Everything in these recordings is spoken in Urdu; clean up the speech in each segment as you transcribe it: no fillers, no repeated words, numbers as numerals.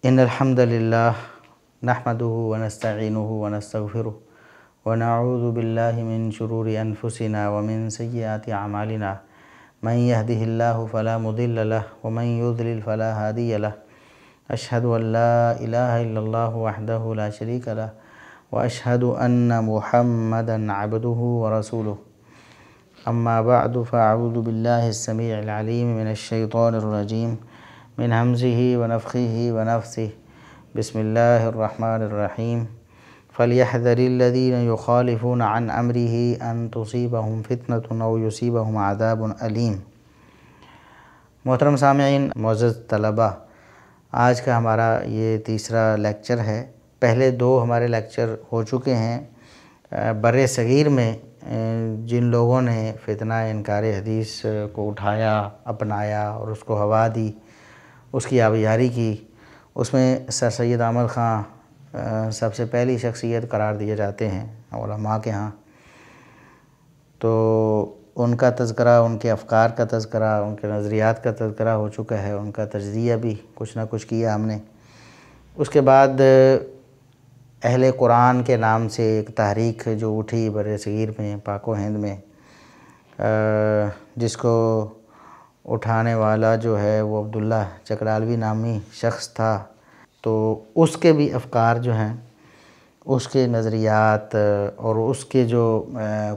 إن الحمد لله نحمده ونستعينه ونستغفره ونعوذ بالله من شرور أنفسنا ومن سيئات أعمالنا من يهده الله فلا مضل له ومن يضلل فلا هادي له أشهد أن لا إله إلا الله وحده لا شريك له وأشهد أن محمدا عبده ورسوله أما بعد فأعوذ بالله السميع العليم من الشيطان الرجيم من همزه ونفخه ونفثه بسم الله الرحمن الرحيم فليحذر الذين يخالفون عن أمره أن تصيبهم فتنة أو يصيبهم عذاب أليم۔ محترم سامعین، معزز طلباء، آج کا ہمارا یہ تیسرا لیکچر ہے۔ پہلے دو ہمارے لیکچر ہو چکے ہیں۔ بر صغیر میں جن لوگوں نے فتنہ انکار حدیث کو اٹھایا، اپنایا اور اس کو ہوا دی، اس کی آبیاری کی، اس میں سر سید احمد خان سب سے پہلی شخصیت قرار دیے جاتے ہیں علماء کے ہاں۔ تو ان کا تذکرہ، ان کے افکار کا تذکرہ، ان کے نظریات کا تذکرہ ہو چکا ہے، ان کا تجزیہ بھی کچھ نہ کچھ کیا ہم نے۔ اس کے بعد اہل قرآن کے نام سے ایک تحریک جو اٹھی بر صغیر میں، پاک و ہند میں، جس کو اٹھانے والا جو ہے وہ عبداللہ چکڑالوی نامی شخص تھا۔ تو اس کے بھی افکار جو ہیں، اس کے نظریات اور اس کے جو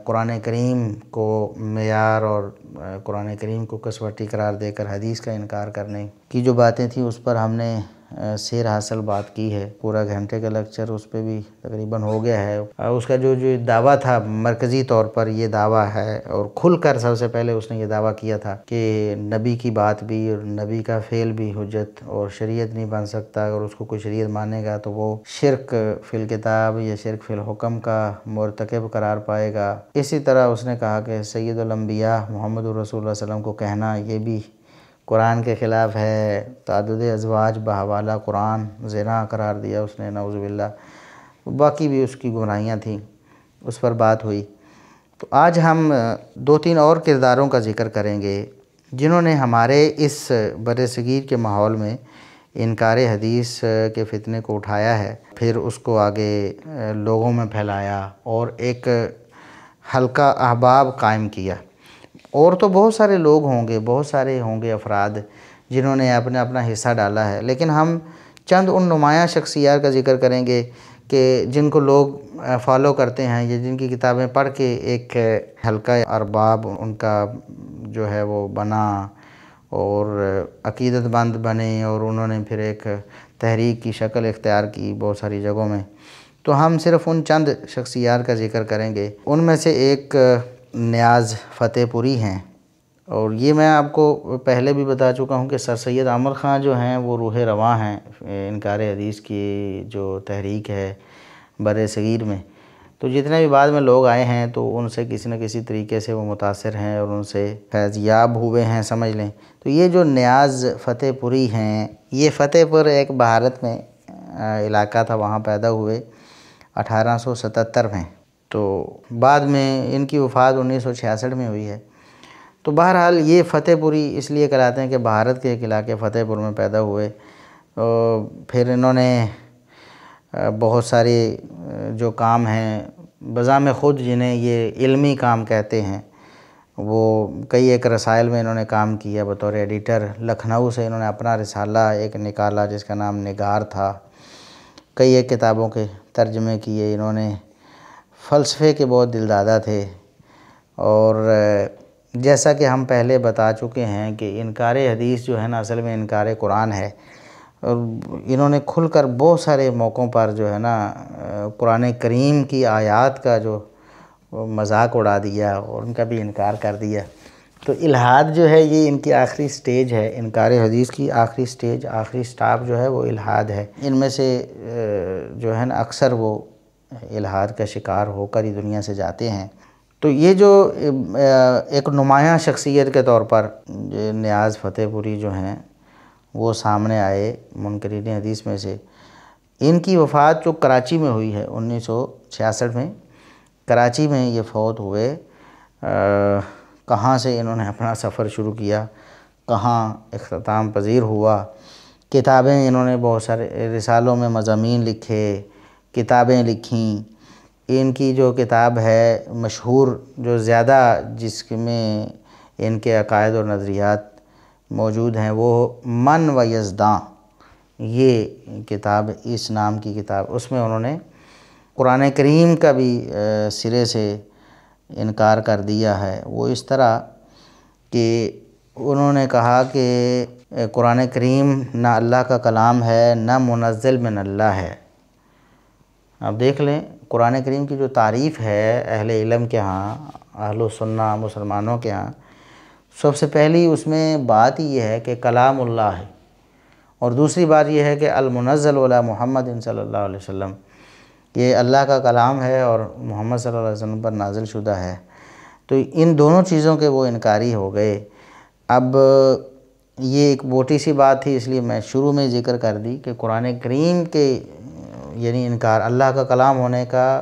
قرآن کریم کو معیار اور قرآن کریم کو کسوٹی قرار دے کر حدیث کا انکار کرنے کی جو باتیں تھیں، اس پر ہم نے سیر حاصل بات کی ہے۔ پورا گھنٹے کا لیکچر اس پہ بھی تقریباً ہو گیا ہے۔ اس کا جو دعویٰ تھا، مرکزی طور پر یہ دعویٰ ہے اور کھل کر سب سے پہلے اس نے یہ دعویٰ کیا تھا کہ نبی کی بات بھی اور نبی کا فعل بھی حجت اور شریعت نہیں بن سکتا۔ اگر اس کو کوئی شریعت مانے گا تو وہ شرک فی الکتاب یا شرک فی الحکم کا مرتکب قرار پائے گا۔ اسی طرح اس نے کہا کہ سید الانبیاء محمد رسول اللہ صلی اللہ علیہ وسلم کو کہنا یہ بھی قرآن کے خلاف ہے۔ تعدد ازواج بحوالہ قرآن زنا قرار دیا اس نے، نعوذ باللہ۔ باقی بھی اس کی گمراہیاں تھیں، اس پر بات ہوئی۔ تو آج ہم دو تین اور کرداروں کا ذکر کریں گے جنہوں نے ہمارے اس بر صغیر کے ماحول میں انکار حدیث کے فتنے کو اٹھایا ہے، پھر اس کو آگے لوگوں میں پھیلایا اور ایک حلقہ احباب قائم کیا۔ اور تو بہت سارے لوگ ہوں گے، بہت سارے ہوں گے افراد جنہوں نے اپنا اپنا حصہ ڈالا ہے، لیکن ہم چند ان نمایاں شخصیات کا ذکر کریں گے کہ جن کو لوگ فالو کرتے ہیں یا جن کی کتابیں پڑھ کے ایک حلقہ ارباب ان کا جو ہے وہ بنا اور عقیدت مند بنے اور انہوں نے پھر ایک تحریک کی شکل اختیار کی بہت ساری جگہوں میں۔ تو ہم صرف ان چند شخصیات کا ذکر کریں گے۔ ان میں سے ایک نیاز فتح پوری ہیں، اور یہ میں آپ کو پہلے بھی بتا چکا ہوں کہ سر سید احمد خان جو ہیں وہ روح رواں ہیں انکار حدیث کی جو تحریک ہے بر صغیر میں۔ تو جتنے بھی بعد میں لوگ آئے ہیں تو ان سے کسی نہ کسی طریقے سے وہ متاثر ہیں اور ان سے فیض یاب ہوئے ہیں، سمجھ لیں۔ تو یہ جو نیاز فتح پوری ہیں، یہ فتح پور ایک بھارت میں علاقہ تھا، وہاں پیدا ہوئے 1877 میں۔ تو بعد میں ان کی وفات 1966 میں ہوئی ہے۔ تو بہرحال یہ فتح پوری اس لیے کہلاتے ہیں کہ بھارت کے ایک علاقے فتح پور میں پیدا ہوئے۔ پھر انہوں نے بہت سارے جو کام ہیں بذام خود، جنہیں یہ علمی کام کہتے ہیں، وہ کئی ایک رسائل میں انہوں نے کام کیا بطور ایڈیٹر۔ لکھنؤ سے انہوں نے اپنا رسالہ ایک نکالا جس کا نام نگار تھا۔ کئی ایک کتابوں کے ترجمے کیے انہوں نے۔ فلسفے کے بہت دلدادہ تھے، اور جیسا کہ ہم پہلے بتا چکے ہیں کہ انکار حدیث جو ہے نا اصل میں انکار قرآن ہے، اور انہوں نے کھل کر بہت سارے موقعوں پر جو ہے نا قرآن کریم کی آیات کا جو مذاق اڑا دیا اور ان کا بھی انکار کر دیا۔ تو الحاد جو ہے یہ ان کی آخری سٹیج ہے، انکار حدیث کی آخری سٹیج، آخری سٹاپ جو ہے وہ الحاد ہے۔ ان میں سے جو ہے نا اکثر وہ الحاد کا شکار ہو کر ہی دنیا سے جاتے ہیں۔ تو یہ جو ایک نمایاں شخصیت کے طور پر نیاز فتح پوری جو ہیں وہ سامنے آئے منکرین حدیث میں سے۔ ان کی وفات جو کراچی میں ہوئی ہے 1966 میں، کراچی میں یہ فوت ہوئے۔ کہاں سے انہوں نے اپنا سفر شروع کیا، کہاں اختتام پذیر ہوا، کتابیں انہوں نے بہت سارے رسالوں میں مضامین لکھے، کتابیں لکھیں۔ ان کی جو کتاب ہے مشہور، جو زیادہ جس میں ان کے عقائد اور نظریات موجود ہیں، وہ من و یزداں، یہ کتاب، اس نام کی کتاب، اس میں انہوں نے قرآن کریم کا بھی سرے سے انکار کر دیا ہے۔ وہ اس طرح کہ انہوں نے کہا کہ قرآن کریم نہ اللہ کا کلام ہے، نہ منزل من اللہ ہے۔ اب دیکھ لیں قرآن کریم کی جو تعریف ہے اہل علم کے ہاں، اہل سنہ مسلمانوں کے ہاں، سب سے پہلی اس میں بات یہ ہے کہ کلام اللہ ہے، اور دوسری بات یہ ہے کہ المنزل علی محمد صلی اللہ علیہ وسلم، یہ اللہ کا کلام ہے اور محمد صلی اللہ علیہ وسلم پر نازل شدہ ہے۔ تو ان دونوں چیزوں کے وہ انکاری ہو گئے۔ اب یہ ایک موٹی سی بات تھی، اس لیے میں شروع میں ذکر کر دی کہ قرآن کریم کے یعنی انکار، اللہ کا کلام ہونے کا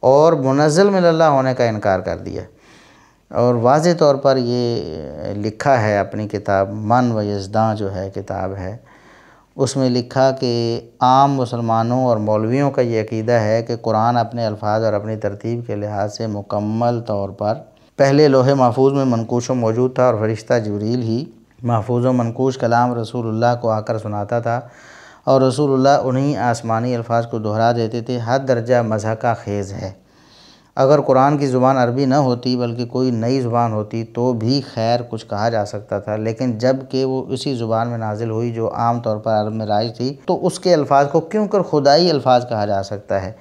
اور منزل من اللہ ہونے کا انکار کر دیا، اور واضح طور پر یہ لکھا ہے اپنی کتاب من و یزداں جو ہے کتاب ہے، اس میں لکھا کہ عام مسلمانوں اور مولویوں کا یہ عقیدہ ہے کہ قرآن اپنے الفاظ اور اپنی ترتیب کے لحاظ سے مکمل طور پر پہلے لوح محفوظ میں منقوش و موجود تھا، اور فرشتہ جبریل ہی محفوظ و منقوش کلام رسول اللہ کو آ کر سناتا تھا، اور رسول اللہ انہی آسمانی الفاظ کو دہرا دیتے تھے۔ حد درجہ مضحکہ خیز ہے۔ اگر قرآن کی زبان عربی نہ ہوتی بلکہ کوئی نئی زبان ہوتی تو بھی خیر کچھ کہا جا سکتا تھا، لیکن جب کہ وہ اسی زبان میں نازل ہوئی جو عام طور پر عرب میں رائج تھی، تو اس کے الفاظ کو کیوں کر خدائی الفاظ کہا جا سکتا ہے۔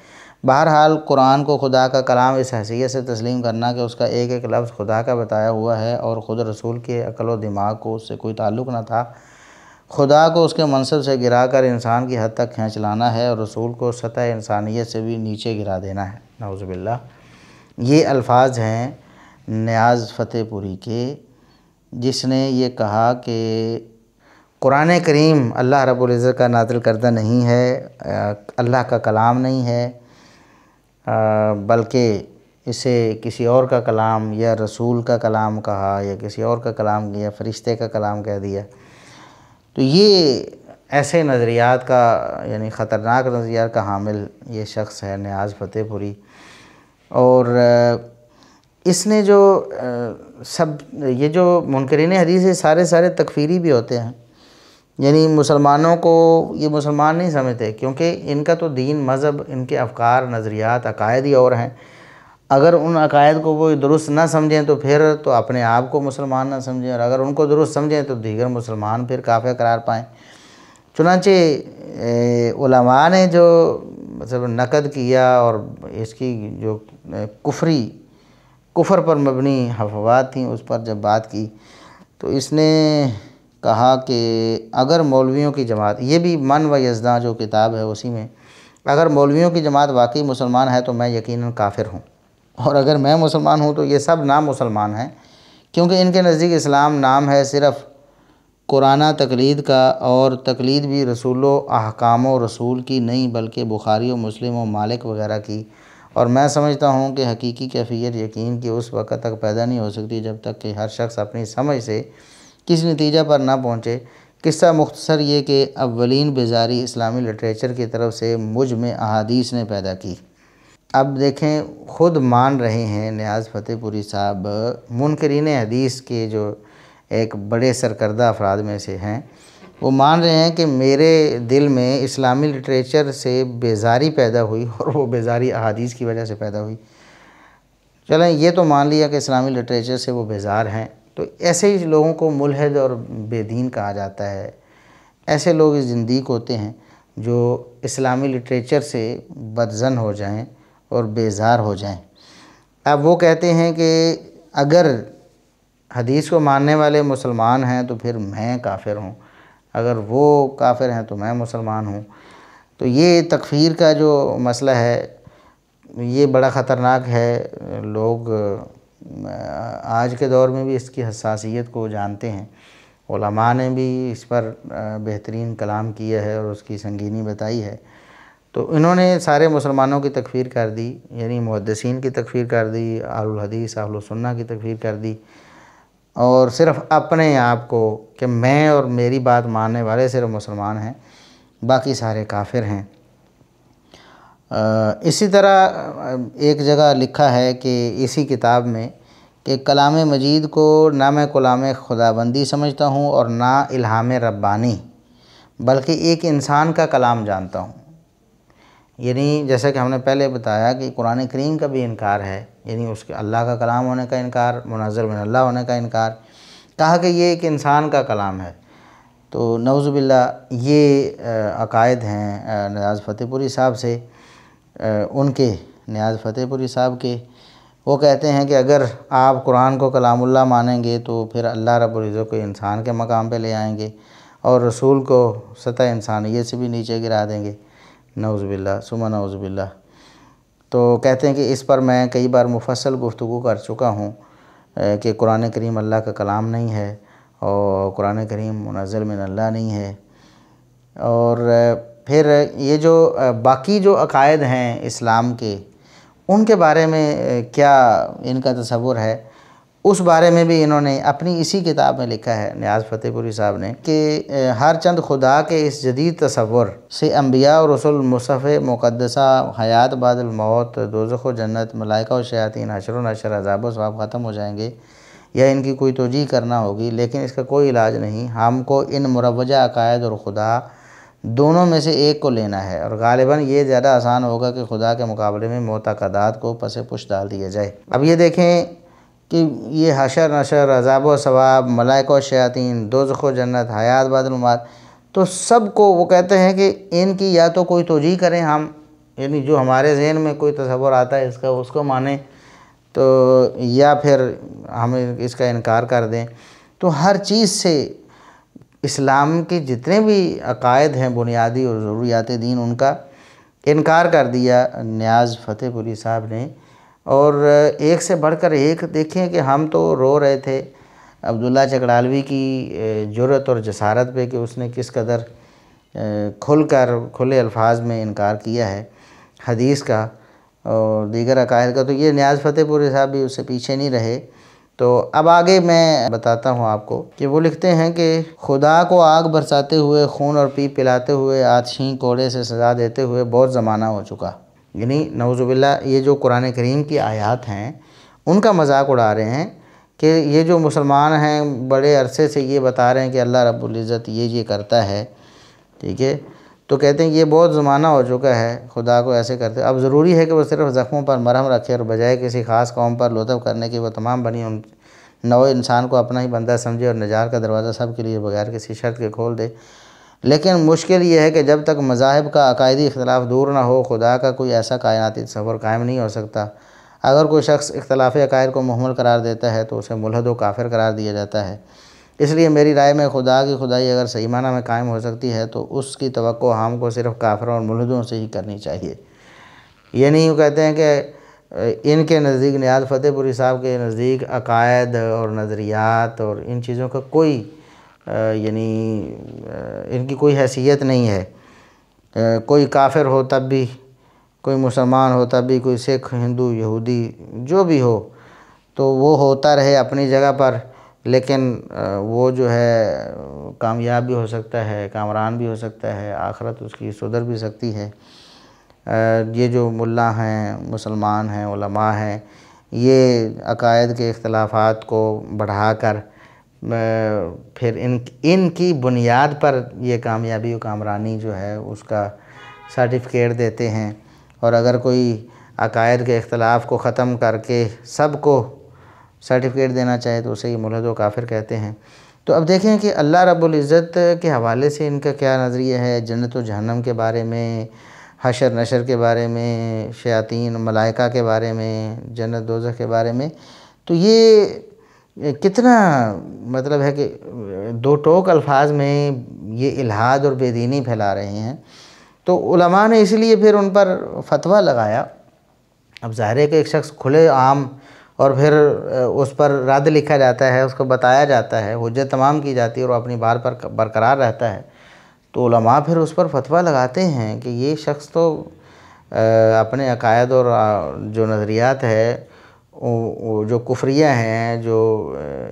بہرحال قرآن کو خدا کا کلام اس حیثیت سے تسلیم کرنا کہ اس کا ایک ایک لفظ خدا کا بتایا ہوا ہے، اور خود رسول کے عقل و دماغ کو اس سے کوئی تعلق نہ تھا، خدا کو اس کے منصب سے گرا کر انسان کی حد تک کھینچ لانا ہے، اور رسول کو سطح انسانیت سے بھی نیچے گرا دینا ہے، نعوذ باللہ۔ یہ الفاظ ہیں نیاز فتح پوری کے، جس نے یہ کہا کہ قرآن کریم اللہ رب العزت کا نازل کردہ نہیں ہے، اللہ کا کلام نہیں ہے، بلکہ اسے کسی اور کا کلام یا رسول کا کلام کہا، یا کسی اور کا کلام یا فرشتے کا کلام کہہ دیا۔ تو یہ ایسے نظریات کا یعنی خطرناک نظریات کا حامل یہ شخص ہے نیاز فتح پوری، اور اس نے جو یہ جو منکرین حدیث ہے سارے تکفیری بھی ہوتے ہیں، یعنی مسلمانوں کو یہ مسلمان نہیں سمجھتے، کیونکہ ان کا تو دین، مذہب، ان کے افکار، نظریات، عقائد ہی اور ہیں۔ اگر ان عقائد کو وہ درست نہ سمجھیں تو پھر تو اپنے آپ کو مسلمان نہ سمجھیں، اور اگر ان کو درست سمجھیں تو دیگر مسلمان پھر کافر قرار پائیں۔ چنانچہ علماء نے جو مطلب نقد کیا اور اس کی جو کفر پر مبنی حفوات تھیں اس پر جب بات کی، تو اس نے کہا کہ اگر مولویوں کی جماعت، یہ بھی من و یزداں جو کتاب ہے اسی میں، اگر مولویوں کی جماعت واقعی مسلمان ہے تو میں یقیناً کافر ہوں، اور اگر میں مسلمان ہوں تو یہ سب نامسلمان ہیں، کیونکہ ان کے نزدیک اسلام نام ہے صرف قرآن تقلید کا، اور تقلید بھی رسول و احکام و رسول کی نہیں بلکہ بخاری و مسلم و مالک وغیرہ کی، اور میں سمجھتا ہوں کہ حقیقی کیفیت یقین کی اس وقت تک پیدا نہیں ہو سکتی جب تک کہ ہر شخص اپنی سمجھ سے کسی نتیجہ پر نہ پہنچے۔ قصہ مختصر یہ کہ اولین بیزاری اسلامی لٹریچر کی طرف سے مجھ میں احادیث نے پیدا کی۔ اب دیکھیں خود مان رہے ہیں نیاز فتح پوری صاحب، منکرین حدیث کے جو ایک بڑے سرکردہ افراد میں سے ہیں، وہ مان رہے ہیں کہ میرے دل میں اسلامی لٹریچر سے بیزاری پیدا ہوئی، اور وہ بیزاری احادیث کی وجہ سے پیدا ہوئی۔ چلیں یہ تو مان لیا کہ اسلامی لٹریچر سے وہ بیزار ہیں، تو ایسے ہی لوگوں کو ملحد اور بے دین کہا جاتا ہے۔ ایسے لوگ زندیق ہوتے ہیں جو اسلامی لٹریچر سے بدظن ہو جائیں اور بیزار ہو جائیں۔ اب وہ کہتے ہیں کہ اگر حدیث کو ماننے والے مسلمان ہیں تو پھر میں کافر ہوں، اگر وہ کافر ہیں تو میں مسلمان ہوں۔ تو یہ تکفیر کا جو مسئلہ ہے یہ بڑا خطرناک ہے۔ لوگ آج کے دور میں بھی اس کی حساسیت کو جانتے ہیں، علماء نے بھی اس پر بہترین کلام کیا ہے اور اس کی سنگینی بتائی ہے۔ تو انہوں نے سارے مسلمانوں کی تکفیر کر دی، یعنی محدثین کی تکفیر کر دی، اہل الحدیث اہل السنہ کی تکفیر کر دی، اور صرف اپنے آپ کو کہ میں اور میری بات ماننے والے صرف مسلمان ہیں، باقی سارے کافر ہیں۔ اسی طرح ایک جگہ لکھا ہے کہ اسی کتاب میں کہ کلام مجید کو نہ میں کلام خداوندی سمجھتا ہوں اور نہ الہام ربانی، بلکہ ایک انسان کا کلام جانتا ہوں۔ یعنی جیسا کہ ہم نے پہلے بتایا کہ قرآن کریم کا بھی انکار ہے، یعنی اس کے اللہ کا کلام ہونے کا انکار، منزل من اللہ ہونے کا انکار، کہا کہ یہ ایک انسان کا کلام ہے۔ تو نعوذ باللہ یہ عقائد ہیں نیاز فتح پوری صاحب سے، ان کے نیاز فتح پوری صاحب کے۔ وہ کہتے ہیں کہ اگر آپ قرآن کو کلام اللہ مانیں گے تو پھر اللہ رب العزت کو انسان کے مقام پہ لے آئیں گے اور رسول کو سطح انسانیت سے بھی نیچے گرا دیں گے، نعوذ باللہ ثم نعوذ باللہ۔ تو کہتے ہیں کہ اس پر میں کئی بار مفصل گفتگو کر چکا ہوں کہ قرآن کریم اللہ کا کلام نہیں ہے اور قرآن کریم منزل من اللہ نہیں ہے۔ اور پھر یہ جو باقی جو عقائد ہیں اسلام کے، ان کے بارے میں کیا ان کا تصور ہے، اس بارے میں بھی انہوں نے اپنی اسی کتاب میں لکھا ہے نیاز فتح پوری صاحب نے کہ ہر چند خدا کے اس جدید تصور سے انبیاء اور رسول، مصحف مقدسہ، حیات بعد الموت، دوزخ و جنت، ملائکہ و شیاطین، حشر و نشر، عذاب و ثواب ختم ہو جائیں گے یا ان کی کوئی توجیہ کرنا ہوگی، لیکن اس کا کوئی علاج نہیں۔ ہم کو ان مروجہ عقائد اور خدا دونوں میں سے ایک کو لینا ہے، اور غالباً یہ زیادہ آسان ہوگا کہ خدا کے مقابلے میں معتقدات کو پس پش ڈال دیا جائے۔ اب یہ دیکھیں کہ یہ حشر نشر، عذاب و ثواب، ملائکہ و شیاطین، دوزخ و جنت، حیات بعد الممات، تو سب کو وہ کہتے ہیں کہ ان کی یا تو کوئی توجیہ کریں ہم، یعنی جو ہمارے ذہن میں کوئی تصور آتا ہے اس کا، اس کو مانیں، تو یا پھر ہم اس کا انکار کر دیں۔ تو ہر چیز سے اسلام کے جتنے بھی عقائد ہیں بنیادی اور ضروریات دین، ان کا انکار کر دیا نیاز فتح پوری صاحب نے۔ اور ایک سے بڑھ کر ایک دیکھیں کہ ہم تو رو رہے تھے عبداللہ چکڑالوی کی جرأت اور جسارت پہ کہ اس نے کس قدر کھلے الفاظ میں انکار کیا ہے حدیث کا اور دیگر عقائد کا۔ تو یہ نیاز فتح پوری صاحب بھی اس سے پیچھے نہیں رہے۔ تو اب آگے میں بتاتا ہوں آپ کو کہ وہ لکھتے ہیں کہ خدا کو آگ برساتے ہوئے، خون اور پیپ پلاتے ہوئے، آتشیں کوڑے سے سزا دیتے ہوئے بہت زمانہ ہو چکا۔ یعنی نعوذ باللہ یہ جو قرآن کریم کی آیات ہیں ان کا مذاق اڑا رہے ہیں کہ یہ جو مسلمان ہیں بڑے عرصے سے یہ بتا رہے ہیں کہ اللہ رب العزت یہ کرتا ہے، ٹھیک ہے، تو کہتے ہیں یہ بہت زمانہ ہو چکا ہے خدا کو ایسے کرتے۔ اب ضروری ہے کہ وہ صرف زخموں پر مرہم رکھے اور بجائے کسی خاص قوم پر لطف کرنے کے وہ تمام بنی ان نوع انسان کو اپنا ہی بندہ سمجھے اور نجات کا دروازہ سب کے لیے بغیر کسی شرط کے کھول دے۔ لیکن مشکل یہ ہے کہ جب تک مذاہب کا عقائدی اختلاف دور نہ ہو، خدا کا کوئی ایسا کائناتی تصور قائم نہیں ہو سکتا۔ اگر کوئی شخص اختلاف عقائد کو محمل قرار دیتا ہے تو اسے ملحد و کافر قرار دیا جاتا ہے۔ اس لیے میری رائے میں خدا کی خدائی اگر صحیح معنی میں قائم ہو سکتی ہے تو اس کی توقع ہم کو صرف کافروں اور ملحدوں سے ہی کرنی چاہیے۔ یعنی وہ کہتے ہیں کہ ان کے نزدیک، نیاز فتح پوری صاحب کے نزدیک، عقائد اور نظریات اور ان چیزوں کا کوئی یعنی ان کی کوئی حیثیت نہیں ہے۔ کوئی کافر ہو تب بھی، کوئی مسلمان ہو تب بھی، کوئی سکھ، ہندو، یہودی جو بھی ہو تو وہ ہوتا رہے اپنی جگہ پر، لیکن وہ جو ہے کامیاب بھی ہو سکتا ہے، کامران بھی ہو سکتا ہے، آخرت اس کی سدھر بھی سکتی ہے۔ یہ جو ملا ہیں، مسلمان ہیں، علماء ہیں، یہ عقائد کے اختلافات کو بڑھا کر پھر ان کی بنیاد پر یہ کامیابی و کامرانی جو ہے اس کا سرٹیفکیٹ دیتے ہیں، اور اگر کوئی عقائد کے اختلاف کو ختم کر کے سب کو سرٹیفکیٹ دینا چاہے تو اسے یہ ملحد و کافر کہتے ہیں۔ تو اب دیکھیں کہ اللہ رب العزت کے حوالے سے ان کا کیا نظریہ ہے، جنت و جہنم کے بارے میں، حشر نشر کے بارے میں، شیاطین ملائکہ کے بارے میں، جنت دوزخ کے بارے میں۔ تو یہ کتنا مطلب ہے کہ دو ٹوک الفاظ میں یہ الحاد اور بے دینی پھیلا رہے ہیں۔ تو علماء نے اس لیے پھر ان پر فتویٰ لگایا۔ اب ظاہر ہے کہ ایک شخص کھلے عام اور پھر اس پر رد لکھا جاتا ہے، اس کو بتایا جاتا ہے، حجت تمام کی جاتی ہے اور وہ اپنی بات پر برقرار رہتا ہے، تو علماء پھر اس پر فتویٰ لگاتے ہیں کہ یہ شخص تو اپنے عقائد اور جو نظریات ہے جو کفریہ ہیں، جو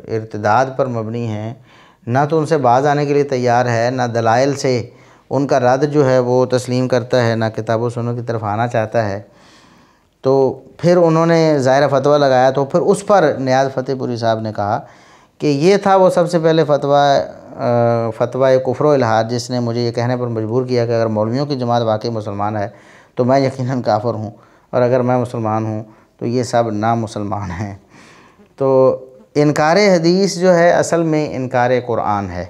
ارتداد پر مبنی ہیں، نہ تو ان سے باز آنے کے لیے تیار ہے، نہ دلائل سے ان کا رد جو ہے وہ تسلیم کرتا ہے، نہ کتاب و سنت کی طرف آنا چاہتا ہے، تو پھر انہوں نے ظاہر فتویٰ لگایا۔ تو پھر اس پر نیاز فتح پوری صاحب نے کہا کہ یہ تھا وہ سب سے پہلے فتویٰ کفر و الحاد، جس نے مجھے یہ کہنے پر مجبور کیا کہ اگر مولویوں کی جماعت واقعی مسلمان ہے تو میں یقیناً کافر ہوں، اور اگر میں مسلمان ہوں تو یہ سب نامسلمان ہیں۔ تو انکار حدیث جو ہے اصل میں انکار قرآن ہے۔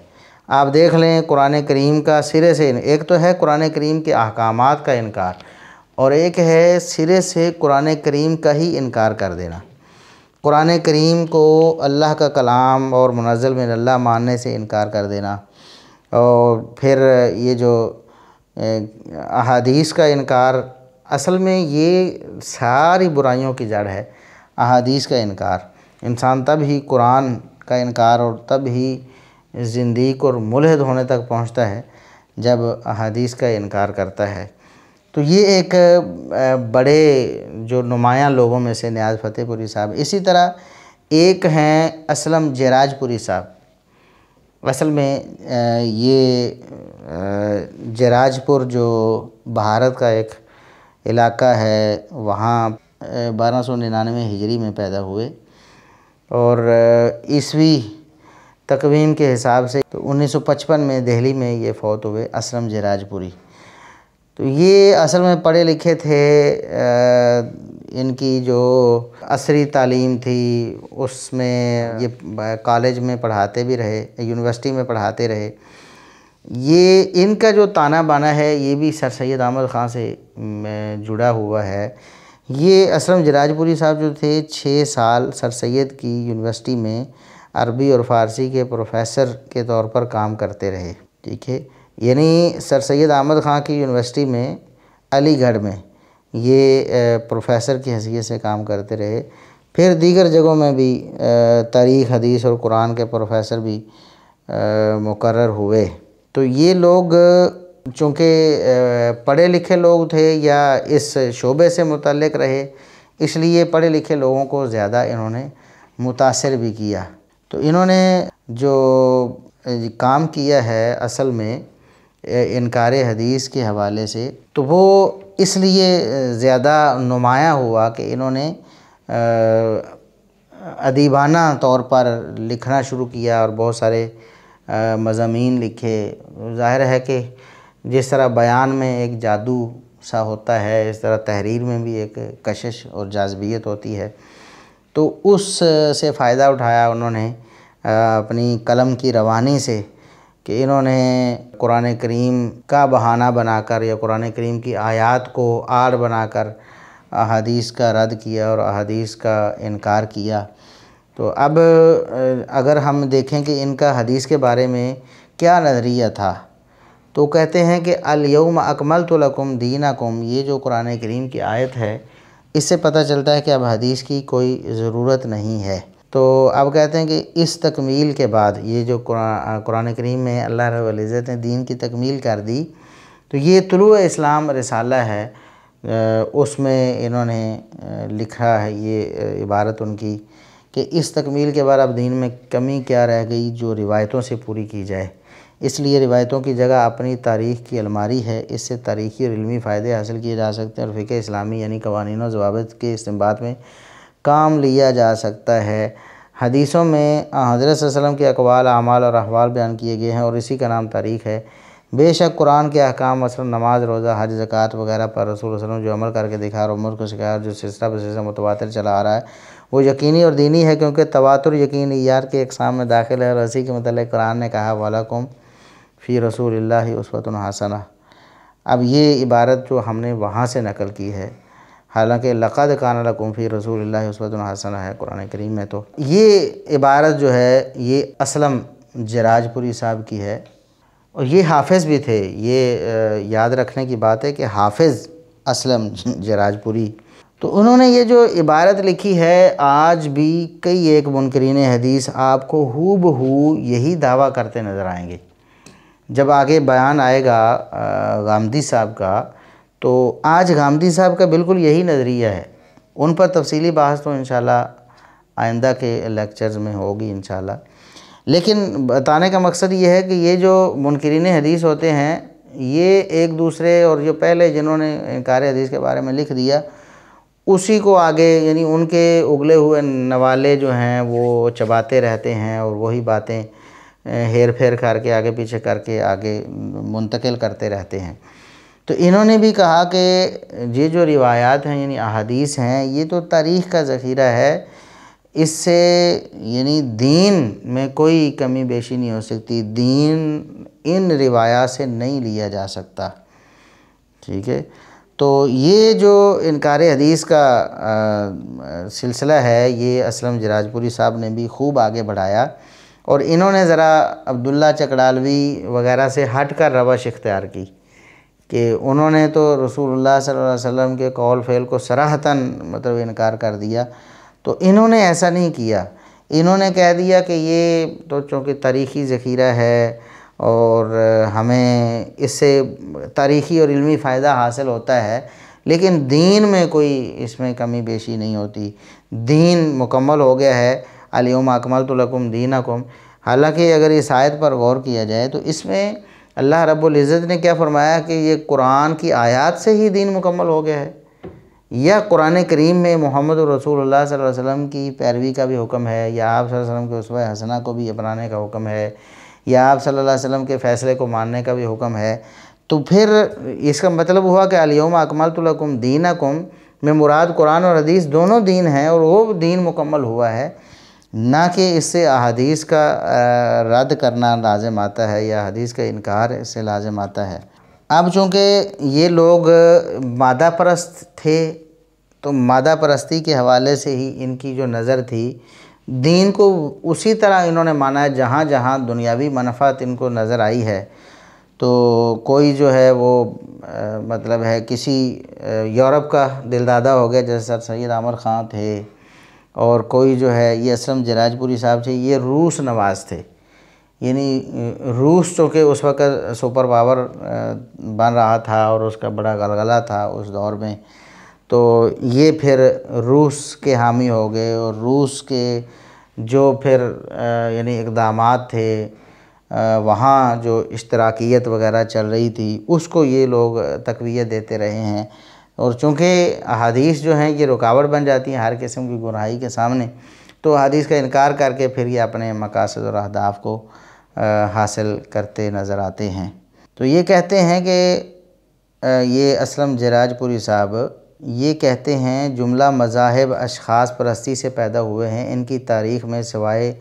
آپ دیکھ لیں قرآن کریم کا سرے سے، ایک تو ہے قرآن کریم کے احکامات کا انکار، اور ایک ہے سرے سے قرآن کریم کا ہی انکار کر دینا۔ قرآن کریم کو اللہ کا کلام اور منزل من اللہ ماننے سے انکار کر دینا، اور پھر یہ جو احادیث کا انکار، اصل میں یہ ساری برائیوں کی جڑ ہے احادیث کا انکار۔ انسان تب ہی قرآن کا انکار اور تب ہی زندیق اور ملحد ہونے تک پہنچتا ہے جب احادیث کا انکار کرتا ہے۔ تو یہ ایک بڑے جو نمایاں لوگوں میں سے نیاز فتح پوری صاحب۔ اسی طرح ایک ہیں اسلم جراج پوری صاحب۔ اصل میں یہ جراج پور جو بھارت کا ایک علاقہ ہے، وہاں 1299 ہجری میں پیدا ہوئے، اور عیسوی تقویم کے حساب سے 1955 میں دہلی میں یہ فوت ہوئے، اسلم جراج پوری۔ تو یہ اصل میں پڑھے لکھے تھے، ان کی جو عصری تعلیم تھی اس میں یہ کالج میں پڑھاتے بھی رہے، یونیورسٹی میں پڑھاتے رہے۔ یہ ان کا جو تانا بانا ہے یہ بھی سر سید احمد خان سے جڑا ہوا ہے۔ یہ اسلم جراج پوری صاحب جو تھے 6 سال سر سید کی یونیورسٹی میں عربی اور فارسی کے پروفیسر کے طور پر کام کرتے رہے، ٹھیک ہے۔ یعنی سر سید احمد خان کی یونیورسٹی میں علی گڑھ میں یہ پروفیسر کی حیثیت سے کام کرتے رہے۔ پھر دیگر جگہوں میں بھی تاریخ، حدیث اور قرآن کے پروفیسر بھی مقرر ہوئے۔ تو یہ لوگ چونکہ پڑھے لکھے لوگ تھے یا اس شعبے سے متعلق رہے، اس لیے پڑھے لکھے لوگوں کو زیادہ انہوں نے متاثر بھی کیا۔ تو انہوں نے جو کام کیا ہے اصل میں انکار حدیث کے حوالے سے، تو وہ اس لیے زیادہ نمایاں ہوا کہ انہوں نے ادیبانہ طور پر لکھنا شروع کیا اور بہت سارے مضامین لکھے۔ ظاہر ہے کہ جس طرح بیان میں ایک جادو سا ہوتا ہے، اس طرح تحریر میں بھی ایک کشش اور جاذبیت ہوتی ہے۔ تو اس سے فائدہ اٹھایا انہوں نے اپنی قلم کی روانی سے، کہ انہوں نے قرآن کریم کا بہانہ بنا کر یا قرآن کریم کی آیات کو آڑ بنا کر احادیث کا رد کیا اور احادیث کا انکار کیا۔ تو اب اگر ہم دیکھیں کہ ان کا حدیث کے بارے میں کیا نظریہ تھا، تو کہتے ہیں کہ الیوم اکملت لکم دینکم، یہ جو قرآن کریم کی آیت ہے اس سے پتہ چلتا ہے کہ اب حدیث کی کوئی ضرورت نہیں ہے۔ تو اب کہتے ہیں کہ اس تکمیل کے بعد یہ جو قرآن کریم میں اللہ رب العزت نے دین کی تکمیل کر دی، تو یہ طلوع اسلام رسالہ ہے، اس میں انہوں نے لکھا ہے یہ عبارت ان کی کہ اس تکمیل کے بعد اب دین میں کمی کیا رہ گئی جو روایتوں سے پوری کی جائے۔ اس لیے روایتوں کی جگہ اپنی تاریخ کی الماری ہے، اس سے تاریخی اور علمی فائدے حاصل کیے جا سکتے ہیں اور فقہ اسلامی یعنی قوانین و ضوابط کے استنباط میں کام لیا جا سکتا ہے۔ حدیثوں میں حضرت صلی اللہ علیہ وسلم کے اقوال، اعمال اور احوال بیان کیے گئے ہیں اور اسی کا نام تاریخ ہے۔ بے شک قرآن کے احکام مثلا نماز، روزہ، حج، زکوٰۃ وغیرہ پر رسول صلی اللہ علیہ وسلم جو عمل کر کے دکھا اور امت کو سکھایا اور جو سلسلہ بسلسلہ متواتر چلا آ رہا ہے وہ یقینی اور دینی ہے، کیونکہ تواتر یقینیات کے اقسام میں داخل ہے، اور اسی کے متعلق قرآن نے کہا وَلَكُمْ فی رسول اللہ اسوۃ حسنہ۔ اب یہ عبارت جو ہم نے وہاں سے نقل کی ہے، حالانکہ لقد کان لکم فی رسول اللہ اسوۃ حسنہ ہے قرآن کریم میں، تو یہ عبارت جو ہے یہ اسلم جراج پوری صاحب کی ہے، اور یہ حافظ بھی تھے۔ یہ یاد رکھنے کی بات ہے کہ حافظ اسلم جراج پوری، تو انہوں نے یہ جو عبارت لکھی ہے، آج بھی کئی ایک منکرین حدیث آپ کو ہو بہو یہی دعویٰ کرتے نظر آئیں گے۔ جب آگے بیان آئے گا غامدی صاحب کا، تو آج غامدی صاحب کا بالکل یہی نظریہ ہے۔ ان پر تفصیلی بحث تو انشاءاللہ آئندہ کے لیکچرز میں ہوگی انشاءاللہ۔ لیکن بتانے کا مقصد یہ ہے کہ یہ جو منکرین حدیث ہوتے ہیں یہ ایک دوسرے، اور جو پہلے جنہوں نے انکار حدیث کے بارے میں لکھ دیا اسی کو آگے، یعنی ان کے اگلے ہوئے نوالے جو ہیں وہ چباتے رہتے ہیں اور وہی باتیں ہیر پھیر کر کے آگے پیچھے کر کے آگے منتقل کرتے رہتے ہیں۔ تو انہوں نے بھی کہا کہ یہ جو روایات ہیں یعنی احادیث ہیں یہ تو تاریخ کا ذخیرہ ہے، اس سے یعنی دین میں کوئی کمی بیشی نہیں ہو سکتی، دین ان روایات سے نہیں لیا جا سکتا، ٹھیک ہے۔ تو یہ جو انکار حدیث کا سلسلہ ہے یہ اسلم جراج پوری صاحب نے بھی خوب آگے بڑھایا، اور انہوں نے ذرا عبداللہ چکڑالوی وغیرہ سے ہٹ کر روش اختیار کی کہ انہوں نے تو رسول اللہ صلی اللہ علیہ وسلم کے قول فعل کو صراحتاً مطلب انکار کر دیا، تو انہوں نے ایسا نہیں کیا۔ انہوں نے کہہ دیا کہ یہ تو چونکہ تاریخی ذخیرہ ہے اور ہمیں اس سے تاریخی اور علمی فائدہ حاصل ہوتا ہے، لیکن دین میں کوئی اس میں کمی بیشی نہیں ہوتی، دین مکمل ہو گیا ہے، الیوم اکملت لکم دینکم۔ حالانکہ اگر اس آیت پر غور کیا جائے تو اس میں اللہ رب العزت نے کیا فرمایا کہ یہ قرآن کی آیات سے ہی دین مکمل ہو گیا ہے، یا قرآن کریم میں محمد رسول اللہ صلی اللہ علیہ وسلم کی پیروی کا بھی حکم ہے، یا آپ صلی اللہ علیہ وسلم کے اسوہ حسنہ کو بھی اپنانے کا حکم ہے، یا آپ صلی اللہ علیہ وسلم کے فیصلے کو ماننے کا بھی حکم ہے، تو پھر اس کا مطلب ہوا کہ الیوم اکملت لکم دینکم میں مراد قرآن اور حدیث دونوں دین ہیں، اور وہ دین مکمل ہوا ہے، نہ کہ اس سے احادیث کا رد کرنا لازم آتا ہے یا حدیث کا انکار اس سے لازم آتا ہے۔ اب چونکہ یہ لوگ مادہ پرست تھے تو مادہ پرستی کے حوالے سے ہی ان کی جو نظر تھی، دین کو اسی طرح انہوں نے مانا ہے جہاں جہاں دنیاوی منفعت ان کو نظر آئی ہے۔ تو کوئی جو ہے وہ مطلب ہے کسی یورپ کا دلدادہ ہو گیا جیسے سر سید عامر خان تھے، اور کوئی جو ہے یہ اسلم جراج پوری صاحب تھے، یہ روس نواز تھے، یعنی روس چونکہ اس وقت سپر پاور بن رہا تھا اور اس کا بڑا غلغلہ تھا اس دور میں، تو یہ پھر روس کے حامی ہو گئے، اور روس کے جو پھر یعنی اقدامات تھے وہاں جو اشتراکیت وغیرہ چل رہی تھی اس کو یہ لوگ تقویت دیتے رہے ہیں، اور چونکہ احادیث جو ہیں یہ رکاوٹ بن جاتی ہیں ہر قسم کی گمراہی کے سامنے، تو حدیث کا انکار کر کے پھر یہ اپنے مقاصد اور اہداف کو حاصل کرتے نظر آتے ہیں۔ تو یہ کہتے ہیں کہ یہ اسلم جراج پوری صاحب یہ کہتے ہیں جملہ مذاہب اشخاص پرستی سے پیدا ہوئے ہیں، ان کی تاریخ میں سوائے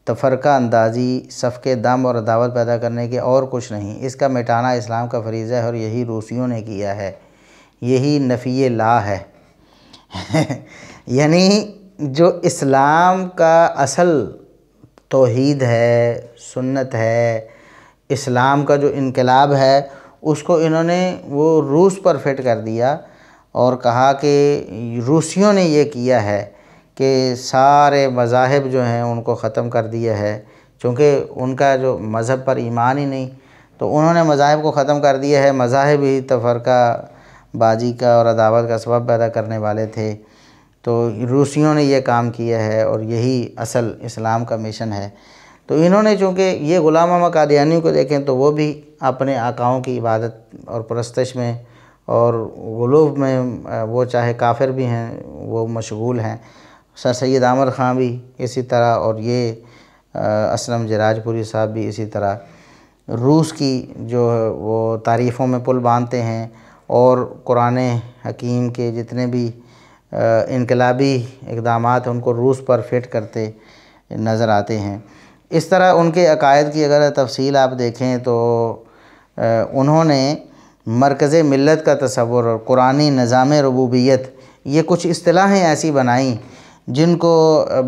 تفرقہ اندازی، سفک دم اور عداوت پیدا کرنے کے اور کچھ نہیں، اس کا مٹانا اسلام کا فریضہ ہے اور یہی روسیوں نے کیا ہے، یہی نفی لا ہے۔ یعنی جو اسلام کا اصل توحید ہے، سنت ہے، اسلام کا جو انقلاب ہے اس کو انہوں نے وہ روس پر فٹ کر دیا اور کہا کہ روسیوں نے یہ کیا ہے کہ سارے مذاہب جو ہیں ان کو ختم کر دیا ہے، چونکہ ان کا جو مذہب پر ایمان ہی نہیں، تو انہوں نے مذاہب کو ختم کر دیا ہے، مذاہب ہی تفرقہ بازی کا اور عداوت کا سبب پیدا کرنے والے تھے، تو روسیوں نے یہ کام کیا ہے اور یہی اصل اسلام کا مشن ہے۔ تو انہوں نے چونکہ یہ غلام احمد قادیانی کو دیکھیں تو وہ بھی اپنے آقاؤں کی عبادت اور پرستش میں اور غلوف میں وہ چاہے کافر بھی ہیں وہ مشغول ہیں، سر سید عامر خان بھی اسی طرح، اور یہ اسلم جراج پوری صاحب بھی اسی طرح روس کی جو وہ تعریفوں میں پل باندھتے ہیں، اور قرآن حکیم کے جتنے بھی انقلابی اقدامات ہیں ان کو روس پر فٹ کرتے نظر آتے ہیں۔ اس طرح ان کے عقائد کی اگر تفصیل آپ دیکھیں تو انہوں نے مرکز ملت کا تصور اور قرآنی نظام ربوبیت یہ کچھ اصطلاحیں ایسی بنائیں جن کو